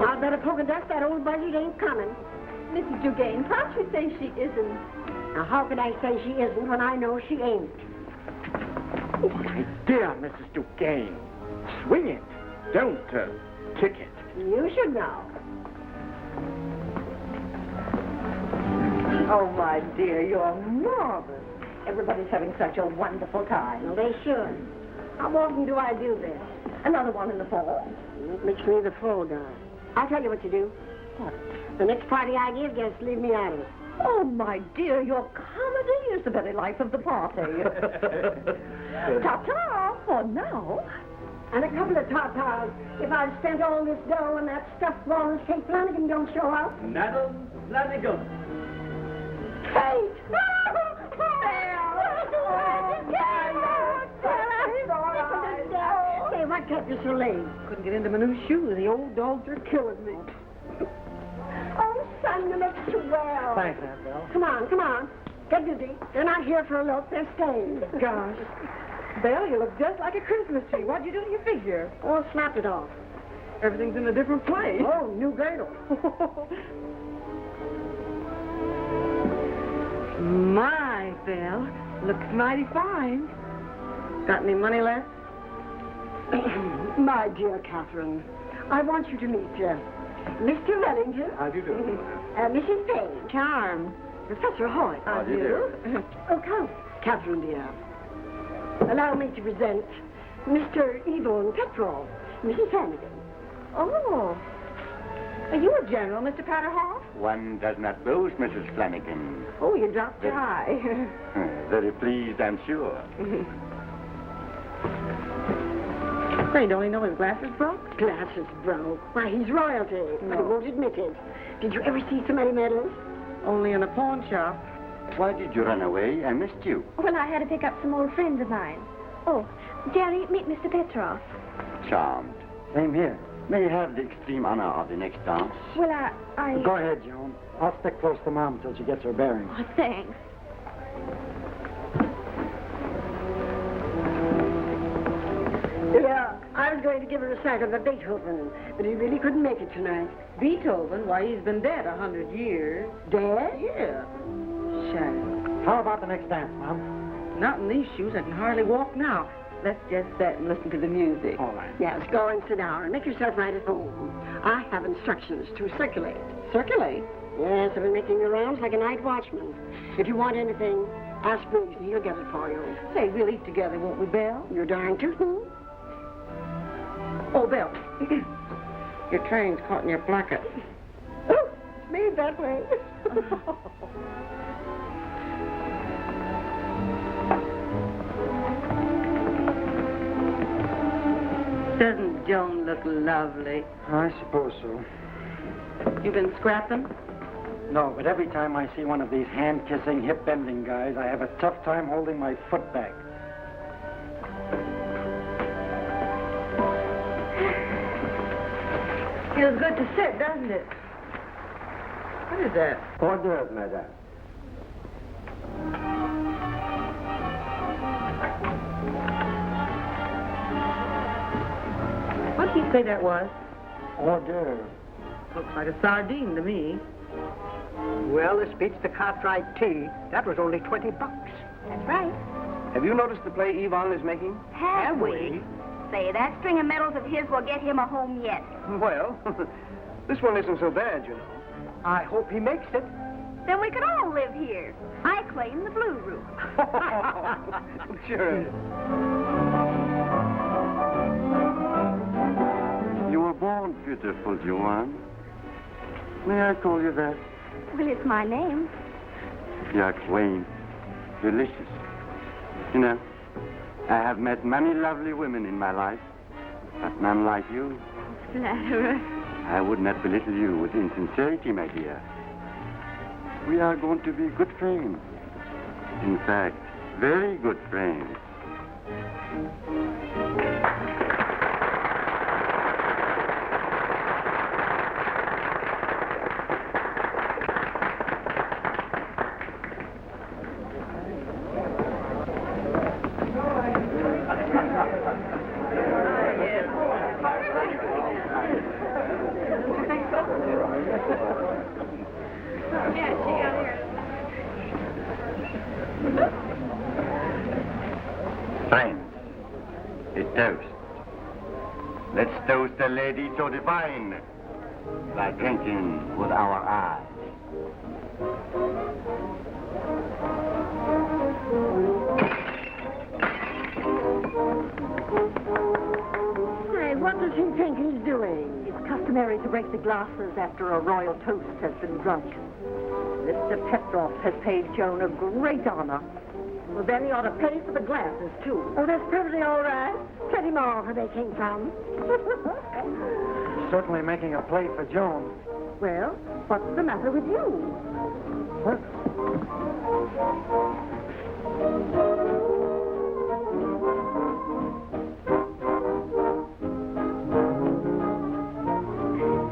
[SPEAKER 1] I'd better poke a dust that old buzzard ain't coming.
[SPEAKER 3] Mrs. Dugan, can't you say she isn't?
[SPEAKER 1] Now, how could I say she isn't when I know she ain't?
[SPEAKER 8] Oh, my dear Mrs. Dugan, swing it. Don't kick it.
[SPEAKER 1] You should know.
[SPEAKER 2] Oh, my dear, you're marvelous. Everybody's having such a wonderful time.
[SPEAKER 1] Well, they should. How often do I do this?
[SPEAKER 2] Another one in the fall.
[SPEAKER 1] It makes me the fall guy. I'll tell you what to do.
[SPEAKER 2] What?
[SPEAKER 1] The next party I give, just leave me out of it.
[SPEAKER 2] Oh, my dear, your comedy is the very life of the party. Ta-ta for now.
[SPEAKER 1] And a couple of tatas if I've spent all this dough and that stuffed Wallace cake Flannagan don't show up.
[SPEAKER 8] Madam Flannagan.
[SPEAKER 1] Kate! Hey, what kept you so late?
[SPEAKER 2] Couldn't get into my new shoes. The old dogs are killing me.
[SPEAKER 1] Oh, son, you look swell.
[SPEAKER 4] Thanks, Aunt Belle.
[SPEAKER 1] Come on, come on. Get busy. They're not here for a look. They're staying.
[SPEAKER 2] Gosh. Belle, you look just like a Christmas tree. What'd you do to your figure?
[SPEAKER 1] Oh, slapped it off.
[SPEAKER 2] Everything's in a different place.
[SPEAKER 1] Oh, new girdle.
[SPEAKER 2] My, Belle, looks mighty fine. Got any money left?
[SPEAKER 1] My dear Catherine, I want you to meet Mr. Wellington.
[SPEAKER 5] How do you do?
[SPEAKER 1] Mrs. Payne.
[SPEAKER 2] Charm.
[SPEAKER 1] Professor Hoyt.
[SPEAKER 5] How do you do?
[SPEAKER 1] Oh, come, Catherine, dear. Allow me to present Mr. Yvonne Petrov, Mrs. Flannagan.
[SPEAKER 2] Oh. Are you a general, Mr. Patterhoff?
[SPEAKER 10] One does not boast, Mrs. Flannagan.
[SPEAKER 2] Oh, you dropped your eye.
[SPEAKER 10] Very pleased, I'm sure.
[SPEAKER 2] Say, don't he know his glasses broke?
[SPEAKER 1] Glasses broke. Why, he's royalty, but he won't admit it. Did you ever see so many medals?
[SPEAKER 2] Only in a pawn shop.
[SPEAKER 10] Why did you run away? I missed you.
[SPEAKER 3] Well, I had to pick up some old friends of mine. Oh, Jerry, meet Mr. Petrov.
[SPEAKER 10] Charmed.
[SPEAKER 4] Same here.
[SPEAKER 10] May I have the extreme honor of the next dance?
[SPEAKER 3] Well, I...
[SPEAKER 4] Go ahead, Joan. I'll stick close to Mom until she gets her bearings.
[SPEAKER 3] Oh, thanks.
[SPEAKER 1] Yeah, I was going to give a recital of Beethoven, but he really couldn't make it tonight.
[SPEAKER 2] Beethoven? Why, he's been dead 100 years.
[SPEAKER 1] Dead?
[SPEAKER 2] Yeah. Shame.
[SPEAKER 4] How about the next dance, Mom?
[SPEAKER 2] Not in these shoes. I can hardly walk now. Let's just sit and listen to the music.
[SPEAKER 4] All right.
[SPEAKER 1] Yes, go and sit down and make yourself right at home. I have instructions to circulate.
[SPEAKER 2] Circulate?
[SPEAKER 1] Yes, I've been making the rounds like a night watchman. If you want anything, ask Briggs and he'll get it for you.
[SPEAKER 2] Say, we'll eat together, won't we, Belle?
[SPEAKER 1] You're darn tootin'.
[SPEAKER 2] Oh, Belle. Your train's caught in your blanket.
[SPEAKER 1] Oh, it's made that way.
[SPEAKER 2] Doesn't Joan look lovely?
[SPEAKER 4] I suppose so.
[SPEAKER 2] You've been scrapping?
[SPEAKER 4] No, but every time I see one of these hand-kissing, hip-bending guys, I have a tough time holding my foot back.
[SPEAKER 2] Feels good to sit, doesn't it? What is that?
[SPEAKER 10] Hors d'oeuvre, madame.
[SPEAKER 2] What did you say that was?
[SPEAKER 4] Hors d'oeuvre.
[SPEAKER 2] Looks like a sardine to me.
[SPEAKER 11] Well, this beats the Cartwright tea. That was only $20.
[SPEAKER 3] That's right.
[SPEAKER 6] Have you noticed the play Yvonne is making?
[SPEAKER 3] Have we? Say, that string of medals of his will get him a home yet.
[SPEAKER 6] Well, this one isn't so bad, you know.
[SPEAKER 11] I hope he makes it.
[SPEAKER 3] Then we could all live here. I claim the blue room.
[SPEAKER 6] Sure.
[SPEAKER 10] You were born beautiful, Joan. May I call you that?
[SPEAKER 3] Well, it's my name.
[SPEAKER 10] You're quaint, delicious. You know, I have met many lovely women in my life, but none like you.
[SPEAKER 3] Flatterer.
[SPEAKER 10] I would not belittle you with insincerity, my dear. We are going to be good friends. In fact, very good friends. Friends, a toast. Let's toast a lady so divine by drinking with our eyes.
[SPEAKER 1] Say, what does he think he's doing?
[SPEAKER 2] It's customary to break the glasses after a royal toast has been drunk. Mr. Petrov has paid Joan a great honor. Well, then he ought to pay for the glasses, too.
[SPEAKER 1] Oh, that's perfectly all right. Plenty more where they came from.
[SPEAKER 4] Certainly making a play for Joan.
[SPEAKER 2] Well, what's the matter with you?
[SPEAKER 4] What?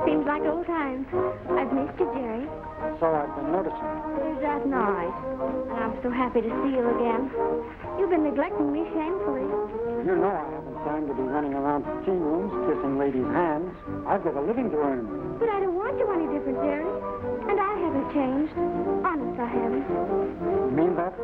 [SPEAKER 3] Seems like old times. times. I've missed you, Jerry.
[SPEAKER 4] So I've been noticing.
[SPEAKER 3] There's that night. And I'm so happy to see you again. You've been neglecting me shamefully.
[SPEAKER 4] You know I haven't time to be running around to tea rooms kissing ladies' hands. I've got a living to earn.
[SPEAKER 3] But I don't want you any different, Jerry. And I haven't changed. Honest, I haven't.
[SPEAKER 4] You mean that?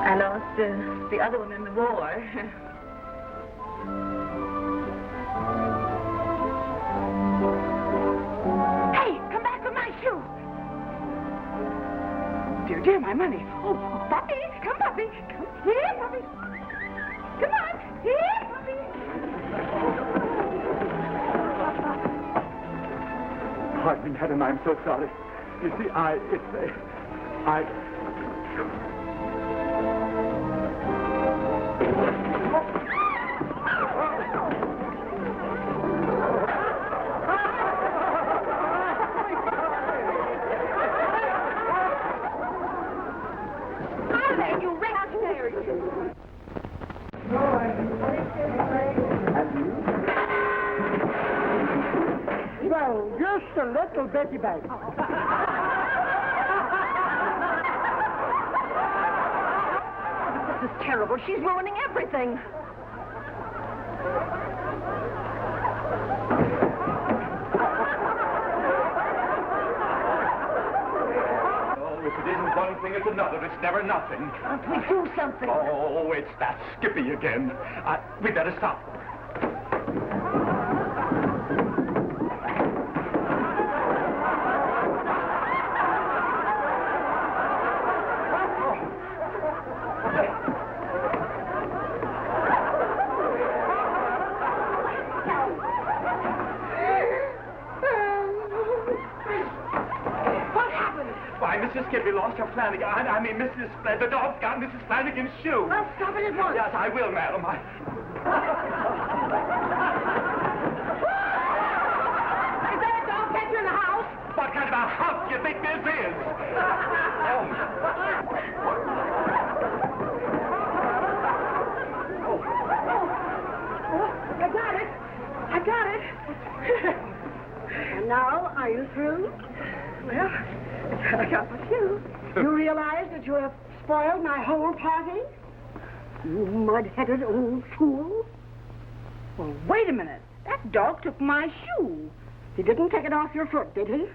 [SPEAKER 2] I lost the other one in the war. Hey, come back with my shoe. Dear, dear, my money. Oh, puppy, come, puppy. Come here, puppy. Come on, here, puppy.
[SPEAKER 9] Pardon me, madam, I'm so sorry. You see,
[SPEAKER 11] Well, just a little Betty back.
[SPEAKER 2] This is terrible. She's ruining everything.
[SPEAKER 9] if it isn't one thing, it's another. It's never nothing.
[SPEAKER 2] Can't we do something?
[SPEAKER 9] Oh, it's that Skippy again. We better stop.
[SPEAKER 6] Mrs. Skippy lost her Flannagan. I mean, the dog's got Mrs. Flanagan's shoe.
[SPEAKER 1] Well, stop it at once.
[SPEAKER 6] Yes, I will, madam.
[SPEAKER 1] Is there a dog catcher in the house?
[SPEAKER 6] What kind of a house do you think this is?
[SPEAKER 1] I got it. And now, are you through? Well, I got my shoe. You realize that you have spoiled my whole party? You mud-headed old fool.
[SPEAKER 2] Well, wait a minute. That dog took my shoe.
[SPEAKER 1] He didn't take it off your foot, did he?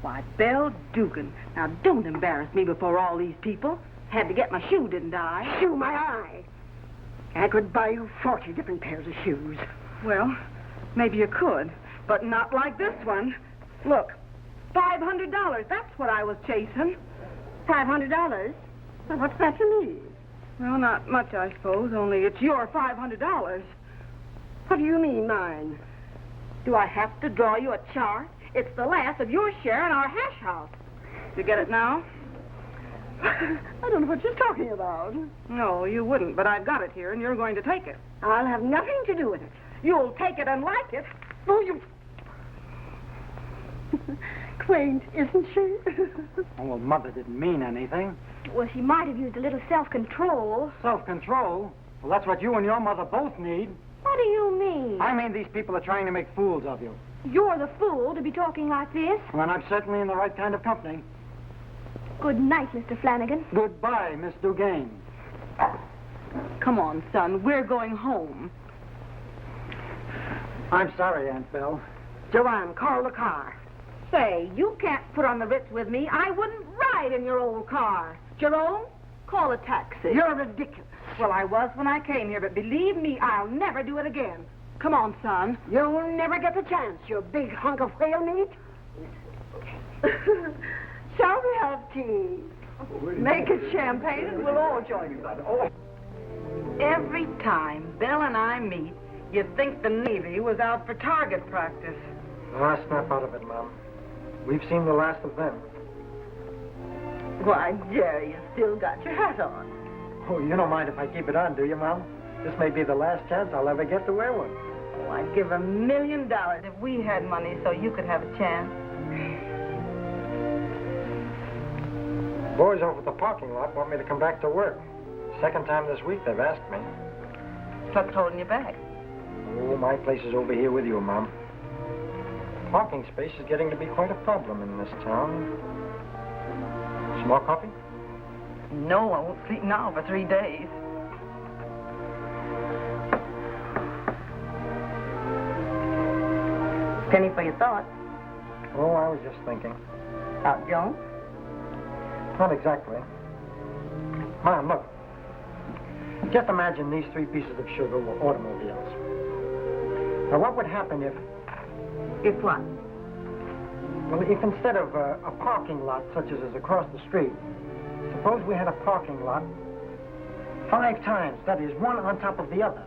[SPEAKER 2] Why, Belle Dugan. Now, don't embarrass me before all these people. Had to get my shoe, didn't I?
[SPEAKER 1] Shoe my eye. I could buy you 40 different pairs of shoes.
[SPEAKER 2] Well, maybe you could, but not like this one. Look, $500. That's what I was chasing.
[SPEAKER 1] $500? Well, what's that to me?
[SPEAKER 2] Well, not much, I suppose, only it's your $500.
[SPEAKER 1] What do you mean, mine?
[SPEAKER 2] Do I have to draw you a chart? It's the last of your share in our hash house. You get it now?
[SPEAKER 1] I don't know what you're talking about.
[SPEAKER 2] No, you wouldn't, but I've got it here, and you're going to take it.
[SPEAKER 1] I'll have nothing to do with it.
[SPEAKER 2] You'll take it and like it.
[SPEAKER 1] Oh, you... Quaint, isn't she?
[SPEAKER 4] Oh, well, Mother didn't mean anything.
[SPEAKER 3] Well, she might have used a little self-control.
[SPEAKER 4] Self-control? Well, that's what you and your mother both need.
[SPEAKER 3] What do you mean?
[SPEAKER 4] I mean these people are trying to make fools of you.
[SPEAKER 3] You're the fool to be talking like this.
[SPEAKER 4] Well, I'm certainly in the right kind of company.
[SPEAKER 3] Good night, Mr. Flannagan.
[SPEAKER 4] Goodbye, Miss Dugan.
[SPEAKER 2] Come on, son. We're going home.
[SPEAKER 4] I'm sorry, Aunt Belle.
[SPEAKER 1] Joanne, call the car.
[SPEAKER 2] Say, you can't put on the Ritz with me. I wouldn't ride in your old car. Jerome, call a taxi.
[SPEAKER 1] You're ridiculous.
[SPEAKER 2] Well, I was when I came here, but believe me, I'll never do it again. Come on, son.
[SPEAKER 1] You'll never get the chance, you big hunk of whale meat. Shall we have tea?
[SPEAKER 2] Make it champagne and we'll all join you. Every time Belle and I meet, you'd think the Navy was out for target practice.
[SPEAKER 4] Ah, snap out of it, Mom. We've seen the last of them.
[SPEAKER 2] Why, Jerry, you still got your hat on.
[SPEAKER 4] Oh, you don't mind if I keep it on, do you, Mom? This may be the last chance I'll ever get to wear one.
[SPEAKER 2] Oh, I'd give $1 million if we had money so you could have a chance.
[SPEAKER 4] Boys over at the parking lot want me to come back to work. Second time this week they've asked me.
[SPEAKER 2] What's holding you back?
[SPEAKER 4] Oh, my place is over here with you, Mom. Parking space is getting to be quite a problem in this town. Some more coffee?
[SPEAKER 2] No, I won't sleep now for 3 days. Penny for your thoughts.
[SPEAKER 4] Oh, I was just thinking.
[SPEAKER 2] About Joan?
[SPEAKER 4] Not exactly. Mom, look. Just imagine these 3 pieces of sugar were automobiles. Now, what would happen if...
[SPEAKER 2] If what?
[SPEAKER 4] Well, if instead of a parking lot such as is across the street, suppose we had a parking lot 5 times, that is, one on top of the other.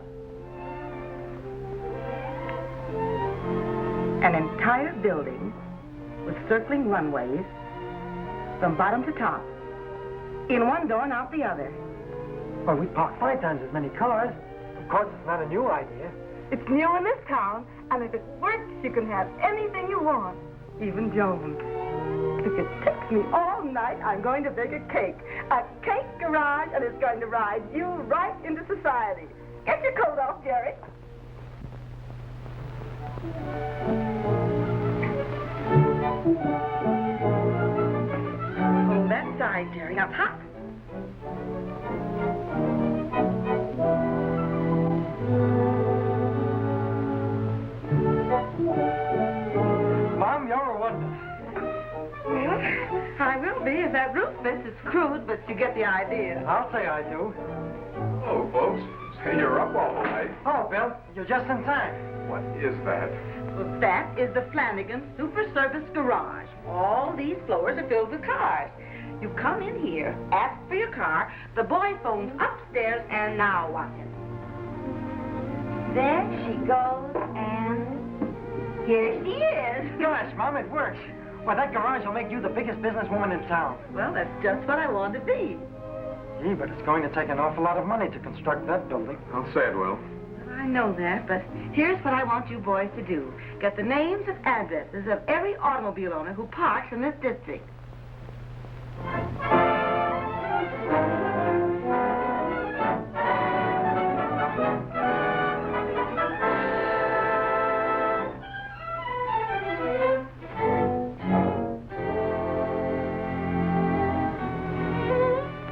[SPEAKER 2] An entire building with circling runways from bottom to top, in one door and out the other.
[SPEAKER 4] Well, we'd park 5 times as many cars. Of course, it's not a new idea.
[SPEAKER 2] It's new in this town, and if it works, you can have anything you want, even Joan. If it takes me all night, I'm going to bake a cake garage, and it's going to ride you right into society. Get your coat off, Jerry. Hold that side, Jerry. Now, hop.
[SPEAKER 4] Mom, you're a wonder.
[SPEAKER 2] Well, I will be if that roof fits. It's crude, but you get the idea.
[SPEAKER 4] I'll say I do.
[SPEAKER 5] Hello, folks. Say you're up all night.
[SPEAKER 4] Oh, Bill, you're just in time.
[SPEAKER 5] What is that?
[SPEAKER 2] Well, that is the Flannagan Super Service Garage. All these floors are filled with cars. You come in here, ask for your car, the boy phones upstairs, and now watch it.
[SPEAKER 3] There she goes, and here she is.
[SPEAKER 4] Gosh, Mom, it works. Why, that garage will make you the biggest businesswoman in town.
[SPEAKER 2] Well, that's just what I want to be.
[SPEAKER 4] Gee, but it's going to take an awful lot of money to construct that building.
[SPEAKER 5] I'll say it will.
[SPEAKER 2] I know that, but here's what I want you boys to do. Get the names and addresses of every automobile owner who parks in this district.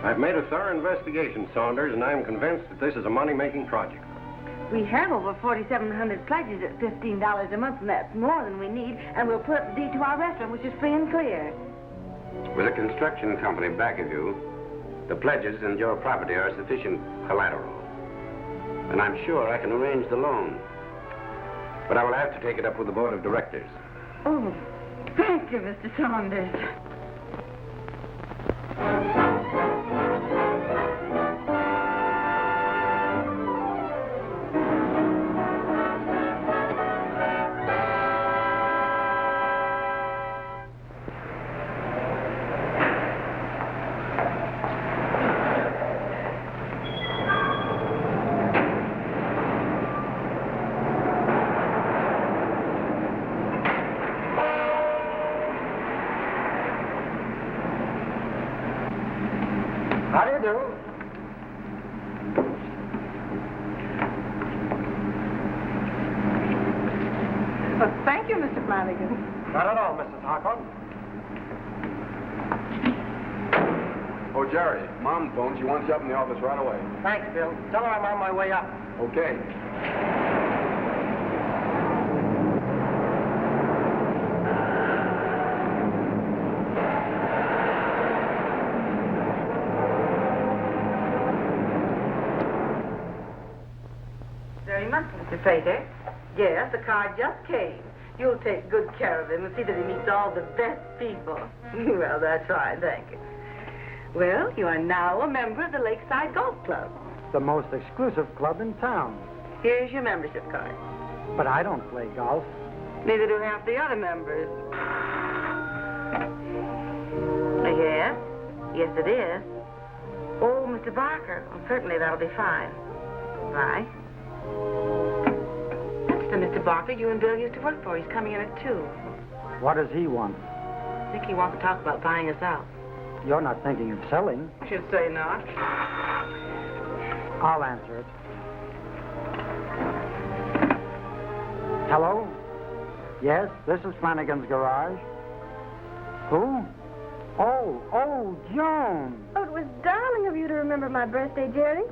[SPEAKER 12] I've made a thorough investigation, Saunders, and I'm convinced that this is a money-making project.
[SPEAKER 2] We have over 4,700 pledges at $15 a month, and that's more than we need, and we'll put up the deed to our restaurant, which is free and clear.
[SPEAKER 13] With a construction company back of you, the pledges and your property are sufficient collateral. And I'm sure I can arrange the loan. But I will have to take it up with the board of directors.
[SPEAKER 2] Oh, thank you, Mr. Saunders.
[SPEAKER 4] How do you do?
[SPEAKER 2] Thank you, Mr. Flannagan.
[SPEAKER 4] Not at all, Mrs. Harcourt.
[SPEAKER 5] Oh, Jerry, Mom phoned. She wants you up in the office right away.
[SPEAKER 11] Thanks, Bill. Tell her I'm on my way up.
[SPEAKER 5] Okay.
[SPEAKER 2] Very much, Mr. Prater. Yes, the car just came. You'll take good care of him and see that he meets all the best people. Well, that's right, thank you. Well, you are now a member of the Lakeside Golf Club.
[SPEAKER 4] The most exclusive club in town.
[SPEAKER 2] Here's your membership card.
[SPEAKER 4] But I don't play golf.
[SPEAKER 2] Neither do half the other members. Yes? Yes, it is. Oh, Mr. Barker. Well, certainly that'll be fine. Right. That's the Mr. Barker you and Bill used to work for. He's coming in at 2.
[SPEAKER 4] What does he want?
[SPEAKER 2] I think he wants to talk about buying us out.
[SPEAKER 4] You're not thinking of selling.
[SPEAKER 2] I should say not.
[SPEAKER 4] I'll answer it. Hello? Yes, this is Flanagan's garage. Who? Oh, Joan.
[SPEAKER 3] Oh, it was darling of you to remember my birthday, Jerry.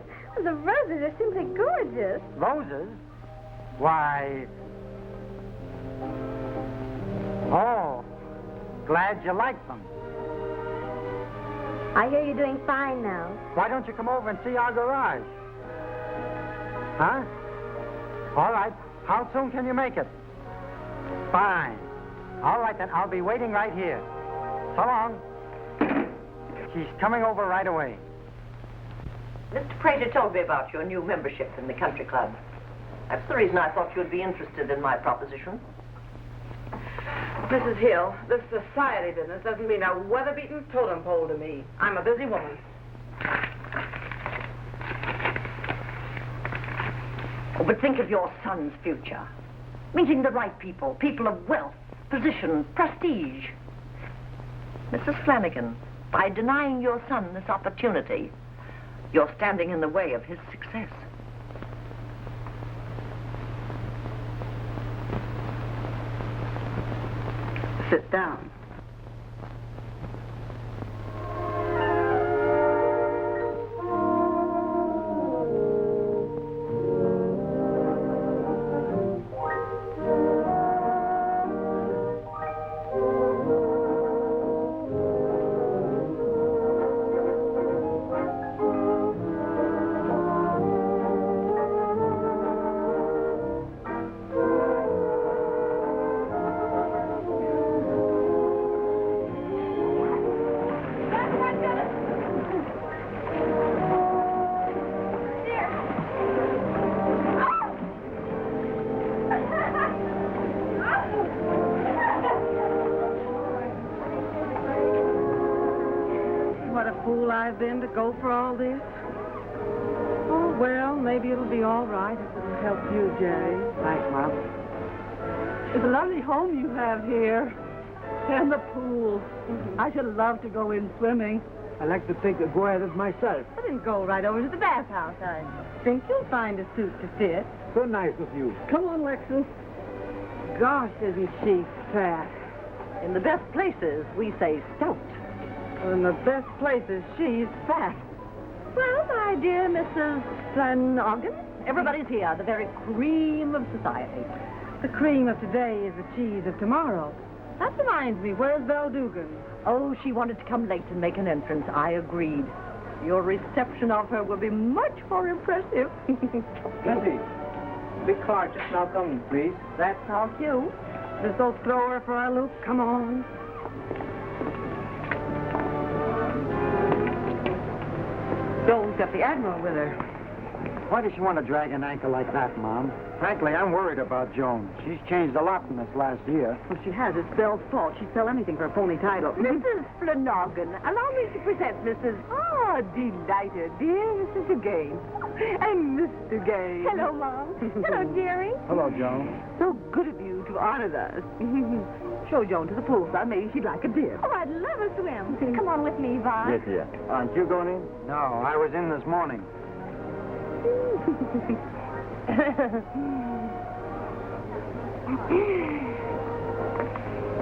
[SPEAKER 3] The roses are simply gorgeous.
[SPEAKER 4] Roses? Why... Oh, glad you like them.
[SPEAKER 3] I hear you're doing fine now.
[SPEAKER 4] Why don't you come over and see our garage? Huh? All right. How soon can you make it? Fine. All right, then. I'll be waiting right here. So long. She's coming over right away.
[SPEAKER 14] Mr. Prater told me about your new membership in the country club. That's the reason I thought you'd be interested in my proposition.
[SPEAKER 2] Mrs. Hill, this society business doesn't mean a weather-beaten totem pole to me. I'm a busy woman.
[SPEAKER 14] Oh, but think of your son's future. Meeting the right people, people of wealth, position, prestige. Mrs. Flannagan, by denying your son this opportunity, you're standing in the way of his success.
[SPEAKER 2] Sit down. I've been to go for all this? Oh, well, maybe it'll be all right if it'll help you, Jerry.
[SPEAKER 4] Thanks, Mom.
[SPEAKER 2] It's a lovely home you have here. And the pool. I should love to go in swimming.
[SPEAKER 4] I like to take a go at it myself.
[SPEAKER 2] I didn't go right over to the bathhouse. I think you'll find a suit to fit.
[SPEAKER 4] So nice of you.
[SPEAKER 2] Come on, Lexus. Gosh, isn't she fat?
[SPEAKER 14] In the best places, we say stout.
[SPEAKER 2] In the best places, she's fat. Well, my dear Mrs. Flannagan,
[SPEAKER 14] everybody's here, the very cream of society.
[SPEAKER 2] The cream of today is the cheese of tomorrow. That reminds me, where's Belle Dugan?
[SPEAKER 14] Oh, she wanted to come late and make an entrance. I agreed. Your reception of her will be much more impressive.
[SPEAKER 4] Bessie, big car just now coming, please.
[SPEAKER 2] That's our cue. Just don't throw her for a loop. Come on. Joan's got the Admiral with her.
[SPEAKER 4] Why does she want to drag an ankle like that, Mom? Frankly, I'm worried about Joan. She's changed a lot in this last year.
[SPEAKER 2] Well, she has. It's Belle's fault. She'd sell anything for a phony title.
[SPEAKER 14] Mrs. Flannagan, allow me to present Mrs. Ah, delighted, dear Mrs. Dugan. And Miss Dugan.
[SPEAKER 3] Hello, Mom. Hello, Jerry.
[SPEAKER 4] Hello, Joan.
[SPEAKER 2] So good of you to honor us. Show Joan to the pool, son. Maybe she'd like a dip.
[SPEAKER 3] Oh, I'd love a swim. Come on with me, Yvonne.
[SPEAKER 4] Yes, dear. Aren't you going in? No, I was in this morning.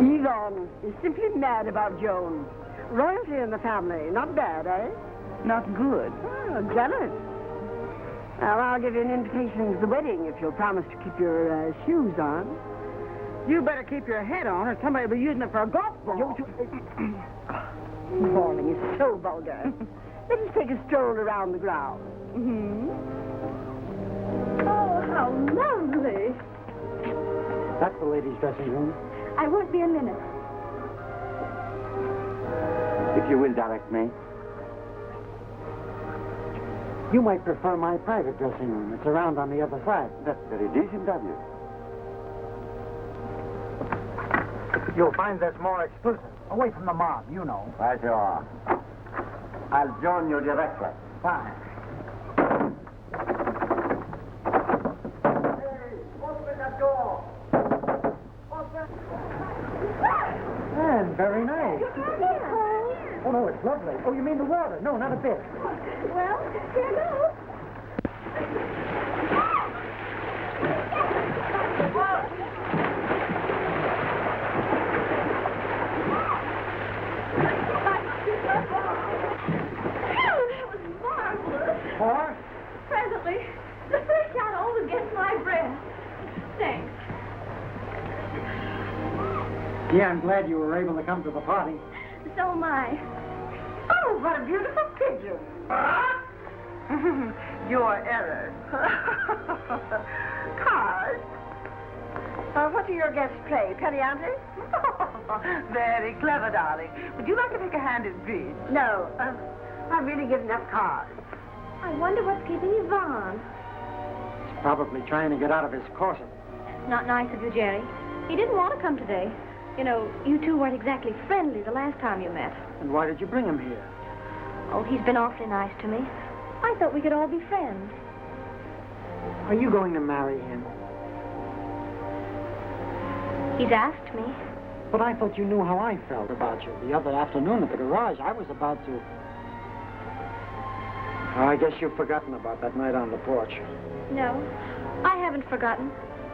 [SPEAKER 1] Yvonne is simply mad about Joan. Royalty in the family. Not bad, eh?
[SPEAKER 2] Not good.
[SPEAKER 1] Oh, jealous. Well, I'll give you an invitation to the wedding if you'll promise to keep your shoes on.
[SPEAKER 2] You better keep your head on or somebody will be using it for a golf ball.
[SPEAKER 1] Quarreling is so vulgar. Let us take a stroll around the grounds.
[SPEAKER 2] Mm-hmm.
[SPEAKER 3] Oh, how lovely.
[SPEAKER 4] That's the ladies' dressing room.
[SPEAKER 3] I won't be a minute.
[SPEAKER 10] If you will direct me.
[SPEAKER 4] You might prefer my private dressing room. It's around on the other side.
[SPEAKER 10] That's very decent of you.
[SPEAKER 4] You'll find this more exclusive. Away from the mob, you know.
[SPEAKER 10] Right you are. I'll join you directly.
[SPEAKER 4] Fine.
[SPEAKER 1] Open the door.
[SPEAKER 4] And very nice. Oh, no, it's lovely. Oh, you mean the water? No, not a bit.
[SPEAKER 3] Well, here goes.
[SPEAKER 4] Or?
[SPEAKER 3] Presently, the first shot always gets my breath. Thanks.
[SPEAKER 4] Yeah, I'm glad you were able to come to the party.
[SPEAKER 3] So am I.
[SPEAKER 1] Oh, what a beautiful pigeon.
[SPEAKER 2] Your error.
[SPEAKER 1] Cards. What do your guests play? Penny ante?
[SPEAKER 2] Very clever, darling. Would you like to take a hand in bridge?
[SPEAKER 1] No. I've really given up cards.
[SPEAKER 3] I wonder what's keeping Yvonne.
[SPEAKER 4] He's probably trying to get out of his corset.
[SPEAKER 3] Not nice of you, Jerry. He didn't want to come today. You know, you two weren't exactly friendly the last time you met.
[SPEAKER 4] And why did you bring him here?
[SPEAKER 3] Oh, he's been awfully nice to me. I thought we could all be friends.
[SPEAKER 4] Are you going to marry him?
[SPEAKER 3] He's asked me.
[SPEAKER 4] But I thought you knew how I felt about you. The other afternoon at the garage, I was about to... Oh, I guess you've forgotten about that night on the porch.
[SPEAKER 3] No, I haven't forgotten.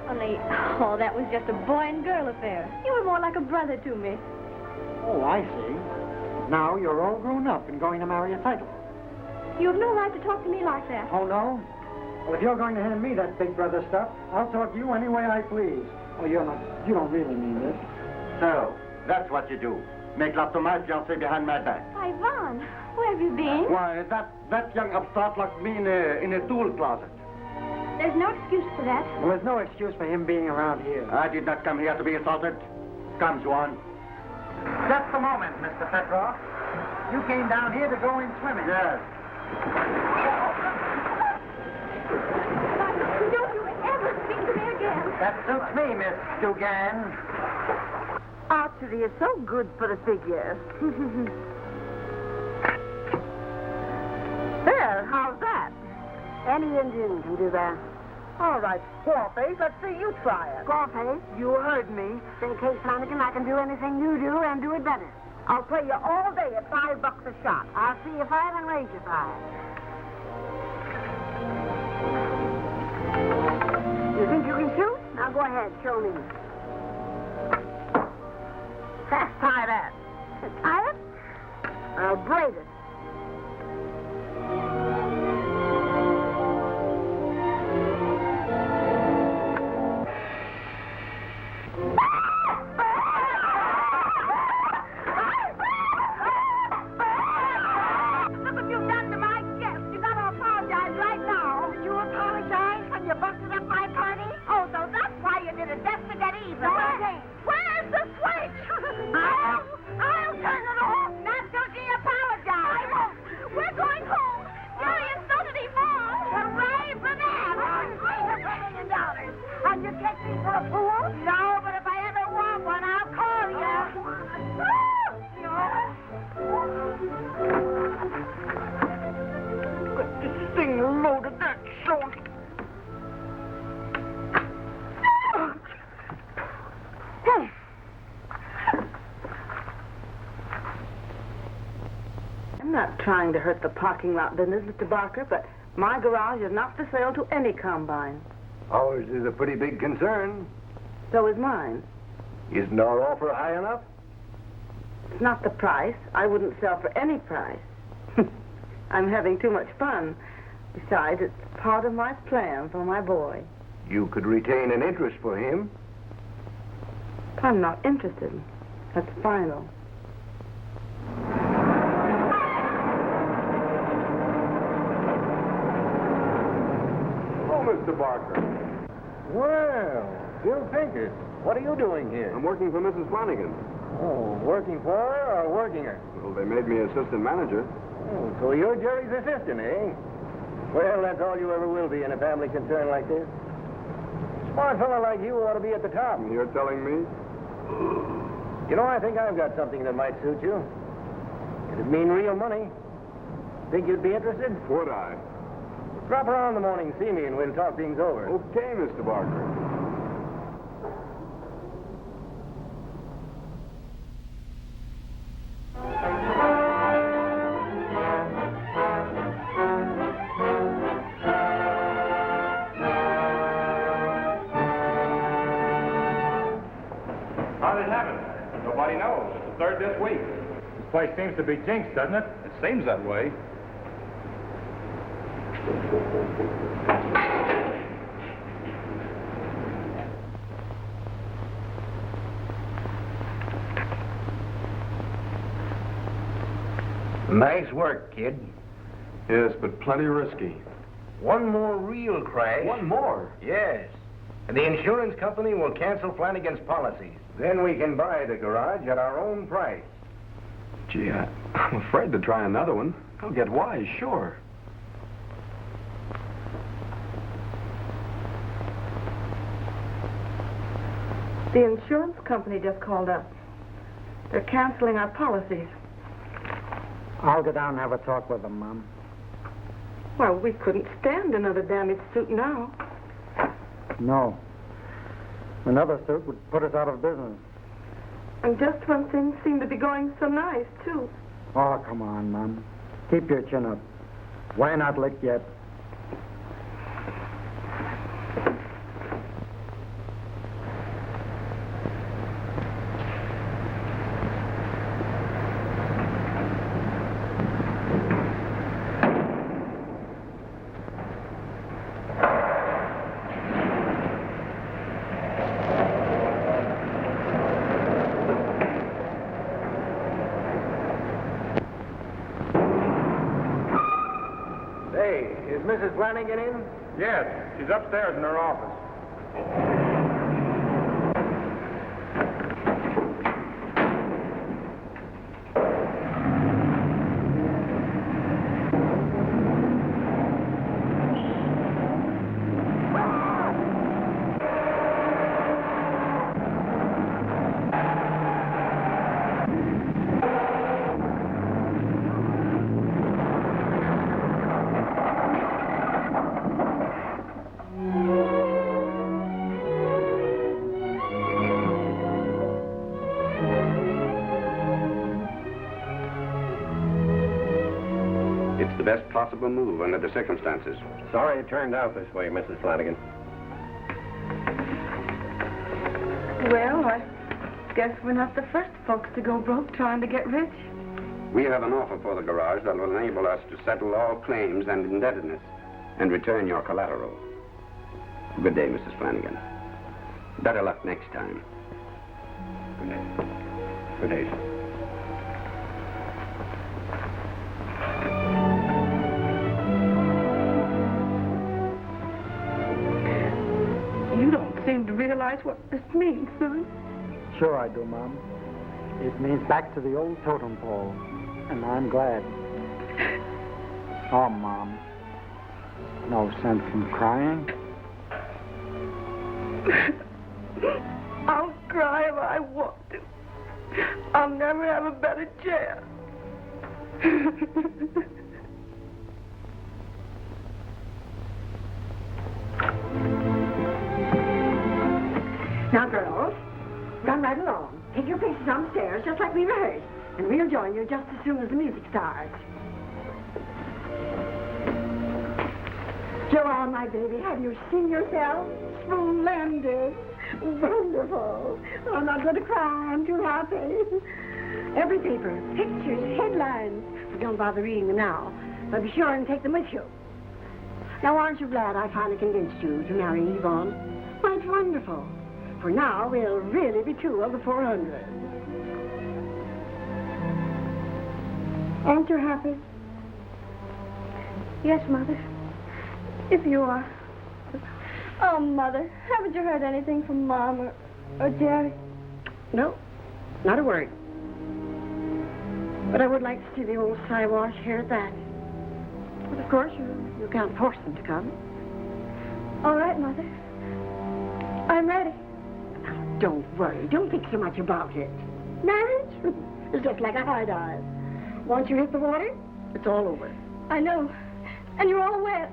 [SPEAKER 3] Only, oh, that was just a boy and girl affair. You were more like a brother to me.
[SPEAKER 4] Oh, I see. Now you're all grown up and going to marry a title.
[SPEAKER 3] You have no right to talk to me like that.
[SPEAKER 4] Oh, no? Well, if you're going to hand me that big brother stuff, I'll talk to you any way I please. Oh, you don't really mean this.
[SPEAKER 10] So, that's what you do. Make love to my fiancée behind my back.
[SPEAKER 3] Ivan, where have you been?
[SPEAKER 10] Why, that young upstart locked me in a tool closet.
[SPEAKER 3] There's no excuse for that.
[SPEAKER 4] Well, there's no excuse for him being around here.
[SPEAKER 10] I did not come here to be assaulted. Come, Joan.
[SPEAKER 4] Just a moment, Mr. Petroff. You came down here to go in swimming.
[SPEAKER 10] Yes.
[SPEAKER 3] Don't you ever speak to me again.
[SPEAKER 4] That suits me, Miss Dugan.
[SPEAKER 1] Archery is so good for the figure. There, how's that? Any Indian can do that. All right, Squawface, let's see you try it. Squawface, you heard me. Say, Kate Flannagan, I can do anything you do and do it better. I'll play you all day at $5 a shot. I'll see you 5 and raise you 5. You think you can shoot? Now go ahead, show me. Tie that. Tie it? I'll braid it. Look what you've done to my guest. You gotta apologize right now. Did you apologize when you busted up my party? Oh, so that's why you did it, just to get even. Where's the switch? I'll turn it off, not till she apologizes. I won't. We're going home. Jerry insulted Yvonne. Hooray for that. $1 million. And you take me for a fool? No, but if I ever want one, I'll call you. Get this thing loaded, that short.
[SPEAKER 2] I'm not trying to hurt the parking lot business, Mr. Barker, but my garage is not for sale to any combine.
[SPEAKER 13] Ours is a pretty big concern.
[SPEAKER 2] So is mine.
[SPEAKER 15] Isn't our offer high enough?
[SPEAKER 2] It's not the price. I wouldn't sell for any price. I'm having too much fun. Besides, it's part of my plan for my boy.
[SPEAKER 15] You could retain an interest for him.
[SPEAKER 2] I'm not interested. That's final.
[SPEAKER 5] Oh, Mr. Barker.
[SPEAKER 15] Well, Bill Pinkett, what are you doing here?
[SPEAKER 5] I'm working for Mrs. Flannagan.
[SPEAKER 15] Oh, working for her or working her?
[SPEAKER 5] Well, they made me assistant manager.
[SPEAKER 15] Oh, so you're Jerry's assistant, eh? Well, that's all you ever will be in a family concern like this. Smart fella like you ought to be at the top.
[SPEAKER 5] You're telling me?
[SPEAKER 15] You know, I think I've got something that might suit you. It'd mean real money. Think you'd be interested?
[SPEAKER 5] Would I?
[SPEAKER 15] Drop around in the morning, see me, and we'll talk things over.
[SPEAKER 5] Okay, Mr. Barker.
[SPEAKER 6] How did it happen? Nobody knows. It's the third this week. This place seems to be jinxed, doesn't it? It seems that way.
[SPEAKER 15] Nice work, kid.
[SPEAKER 5] Yes, but plenty risky.
[SPEAKER 15] One more real crash.
[SPEAKER 5] One more?
[SPEAKER 15] Yes. And the insurance company will cancel Flanagan's policies. Then we can buy the garage at our own price.
[SPEAKER 5] Gee, I'm afraid to try another one. I'll get wise, sure.
[SPEAKER 2] The insurance company just called up. They're canceling our policies.
[SPEAKER 4] I'll go down and have a talk with them, Mom.
[SPEAKER 2] Well, we couldn't stand another damaged suit now.
[SPEAKER 4] No. Another suit would put us out of business.
[SPEAKER 2] And just when things seem to be going so nice, too.
[SPEAKER 4] Oh, come on, Mom. Keep your chin up. Why not lick yet?
[SPEAKER 15] Is Mrs. Flanagan in?
[SPEAKER 6] Yes, she's upstairs in her office.
[SPEAKER 13] The best possible move under the circumstances.
[SPEAKER 12] Sorry it turned out this way, Mrs. Flannagan.
[SPEAKER 2] Well, I guess we're not the first folks to go broke trying to get rich.
[SPEAKER 13] We have an offer for the garage that will enable us to settle all claims and indebtedness and return your collateral. Good day, Mrs. Flannagan. Better luck next time. Good day. Good day, sir.
[SPEAKER 2] You don't seem to realize what this means, son.
[SPEAKER 4] Sure I do, Mom. It means back to the old totem pole, and I'm glad. Oh, Mom. No sense in crying.
[SPEAKER 2] I'll cry if I want to. I'll never have a better chance.
[SPEAKER 1] Now, girls, run right along. Take your places on the stairs, just like we rehearsed. And we'll join you just as soon as the music starts. Joanne, my baby, have you seen yourself? Splendid. Wonderful. I'm not going to cry. I'm too happy. Every paper, pictures, headlines. But don't bother reading them now. But be sure and take them with you. Now, aren't you glad I finally convinced you to marry Yvonne? Why, it's wonderful. For now, we'll really be two of the 400. Aren't you happy?
[SPEAKER 3] Yes, Mother. If you are. Oh, Mother, haven't you heard anything from Mom or Jerry?
[SPEAKER 1] No, not a word. But I would like to see the old Siwash here at that. But of course, you can't force them to come.
[SPEAKER 3] All right, Mother. I'm ready.
[SPEAKER 1] Now, don't worry. Don't think so much about it. Marriage is just like a high dive. Once you hit the water, it's all over.
[SPEAKER 3] I know. And you're all wet.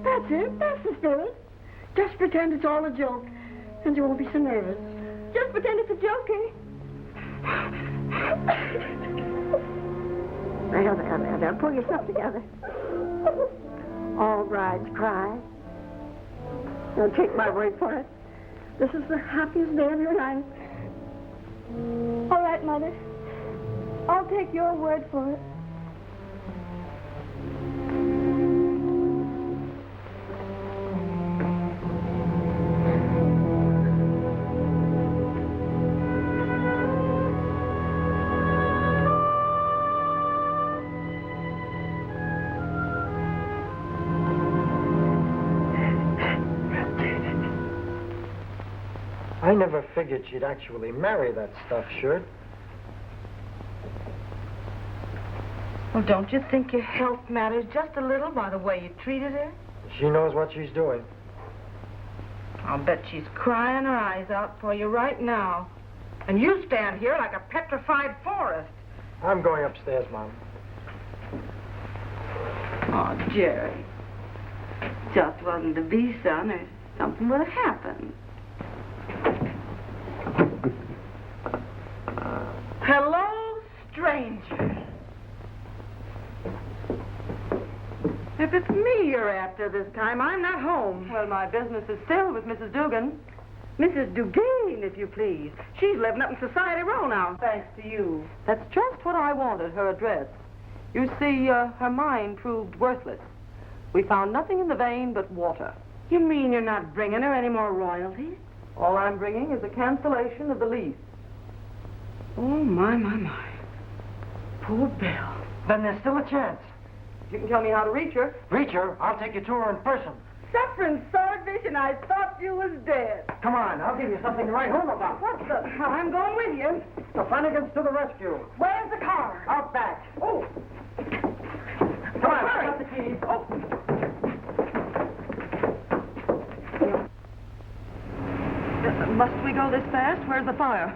[SPEAKER 1] That's it. That's the spirit. Just pretend it's all a joke, and you won't be so nervous.
[SPEAKER 3] Just pretend it's a joke, eh?
[SPEAKER 1] There. Pull yourself together. All brides cry. Now, take my word for it. This is the happiest day of your life.
[SPEAKER 3] All right, Mother. I'll take your word for it.
[SPEAKER 4] I never figured she'd actually marry that stuffed shirt.
[SPEAKER 2] Well, don't you think your health matters just a little by the way you treated her?
[SPEAKER 4] She knows what she's doing.
[SPEAKER 2] I'll bet she's crying her eyes out for you right now. And you stand here like a petrified forest.
[SPEAKER 4] I'm going upstairs, Mom.
[SPEAKER 2] Oh, Jerry. Just wasn't to be, son, or something would have happened. Hello, stranger. If it's me you're after this time, I'm not home. Well, my business is still with Mrs. Dugan. Mrs. Dugan, if you please. She's living up in Society Row now, thanks to you. That's just what I wanted, her address. You see, her mine proved worthless. We found nothing in the vein but water. You mean you're not bringing her any more royalties? All I'm bringing is a cancellation of the lease. Oh, my. Poor Belle.
[SPEAKER 4] Then there's still a chance.
[SPEAKER 2] You can tell me how to reach her.
[SPEAKER 4] Reach her? I'll take you to her in person.
[SPEAKER 2] Suffering swordfish, and I thought you was dead.
[SPEAKER 4] Come on, I'll give you something to write home about.
[SPEAKER 2] What the? I'm going with you.
[SPEAKER 4] The Flannagans to the rescue.
[SPEAKER 2] Where's the car?
[SPEAKER 4] Out back.
[SPEAKER 2] Oh.
[SPEAKER 4] Come on,
[SPEAKER 2] hurry.
[SPEAKER 4] I've got the keys.
[SPEAKER 2] Oh. Must we go this fast? Where's the fire?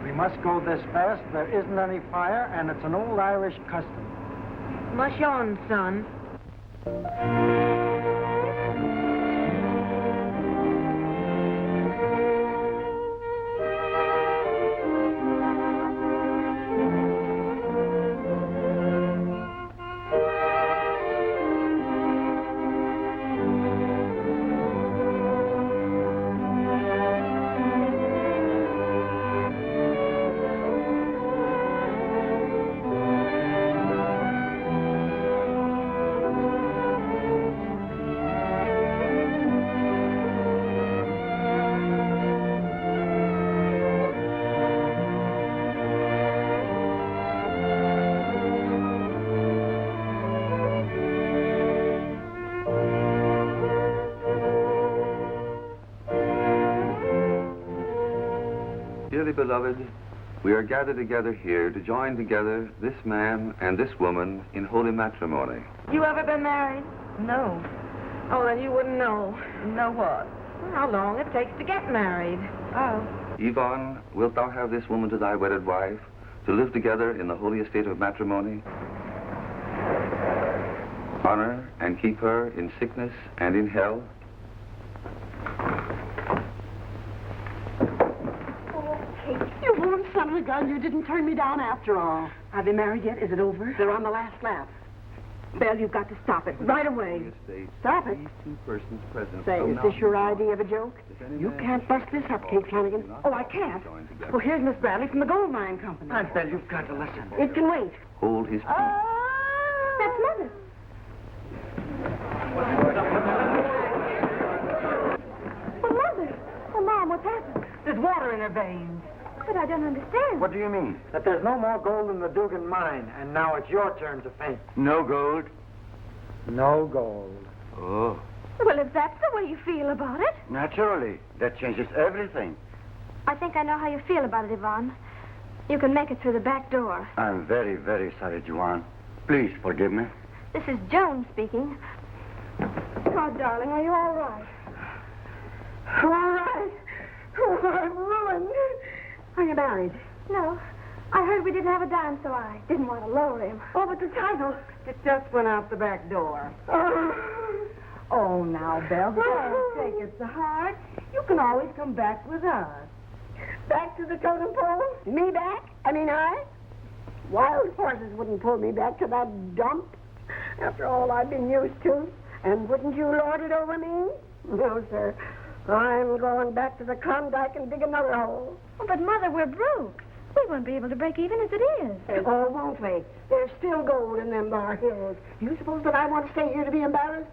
[SPEAKER 4] We must go this fast. There isn't any fire, and it's an old Irish custom.
[SPEAKER 2] Mush on, son.
[SPEAKER 16] Dearly beloved, we are gathered together here to join together this man and this woman in holy matrimony.
[SPEAKER 2] You ever been married? No. Oh, then you wouldn't know. Know what? How long it takes to get married. Oh.
[SPEAKER 16] Yvonne, wilt thou have this woman to thy wedded wife, to live together in the holy estate of matrimony? Honor and keep her in sickness and in health?
[SPEAKER 1] You born son of a gun, you didn't turn me down after all. Are they married yet? Is it over? They're on the last lap. Belle, you've got to stop it right away. Stop it.
[SPEAKER 16] These two persons present.
[SPEAKER 1] Say,
[SPEAKER 16] shall
[SPEAKER 1] is
[SPEAKER 16] not
[SPEAKER 1] this your
[SPEAKER 16] be
[SPEAKER 1] idea of a joke? You can't bust this up, Kate Flannagan. Oh, I can't. Well, here's Miss Bradley from the Gold Mine Company.
[SPEAKER 4] Aunt Belle, you've got to listen.
[SPEAKER 1] It can wait.
[SPEAKER 16] Hold his peace.
[SPEAKER 3] That's Mother. Well, Mother. Oh, Mom, what's happened?
[SPEAKER 2] There's water in her veins.
[SPEAKER 3] But I don't understand.
[SPEAKER 4] What do you mean? That there's no more gold in the Dugan mine, and now it's your turn to faint.
[SPEAKER 10] No gold?
[SPEAKER 4] No gold.
[SPEAKER 10] Oh,
[SPEAKER 3] Well, if that's the way you feel about it.
[SPEAKER 10] naturally. That changes everything.
[SPEAKER 3] I think I know how you feel about it, Yvonne. You can make it through the back door.
[SPEAKER 10] I'm very, very sorry, Joan. Please forgive me.
[SPEAKER 3] This is Joan speaking.
[SPEAKER 1] Oh, darling, are you all right? All right. Oh, I'm ruined. Are you married?
[SPEAKER 3] No. I heard we didn't have a dime, so I didn't want to lower him.
[SPEAKER 1] Oh, but the title.
[SPEAKER 2] It just went out the back door. Oh, now, Belle, don't take it to heart. You can always come back with us.
[SPEAKER 1] Back to the totem pole? Me back? I? Wild horses wouldn't pull me back to that dump after all I've been used to. And wouldn't you lord it over me? No, sir. I'm going back to the Klondike and dig another hole.
[SPEAKER 3] Oh, but, Mother, we're broke. We won't be able to break even as it is.
[SPEAKER 1] Oh, won't we? There's still gold in them bar hills. Do you suppose that I want to stay here to be embarrassed?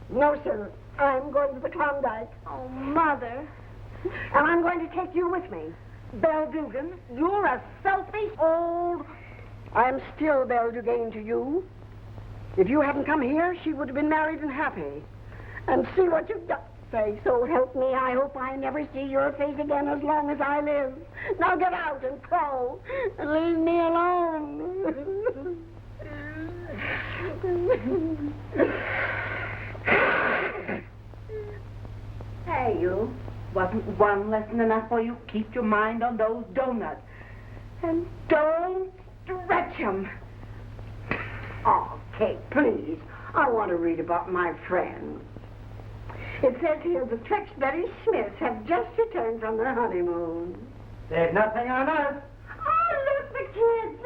[SPEAKER 1] No, sir. I'm going to the Klondike.
[SPEAKER 3] Oh, Mother.
[SPEAKER 1] And I'm going to take you with me.
[SPEAKER 2] Belle Dugan, you're a selfish old...
[SPEAKER 1] I'm still Belle Dugan to you. If you hadn't come here, she would have been married and happy. And see what you've done. Say, so help me, I hope I never see your face again as long as I live. Now get out and crow and leave me alone.
[SPEAKER 2] Hey, you. Wasn't one lesson enough for you? Keep your mind on those doughnuts. And don't stretch 'em.
[SPEAKER 1] Oh, Kate, please. I want to read about my friends. It says here the Trexberry Smiths have just returned from their honeymoon.
[SPEAKER 4] There's nothing on us.
[SPEAKER 1] Oh, look, the kids.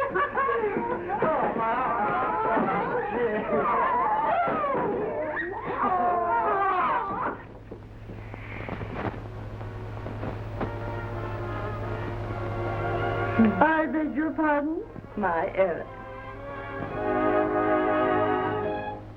[SPEAKER 2] I beg your pardon? My errand.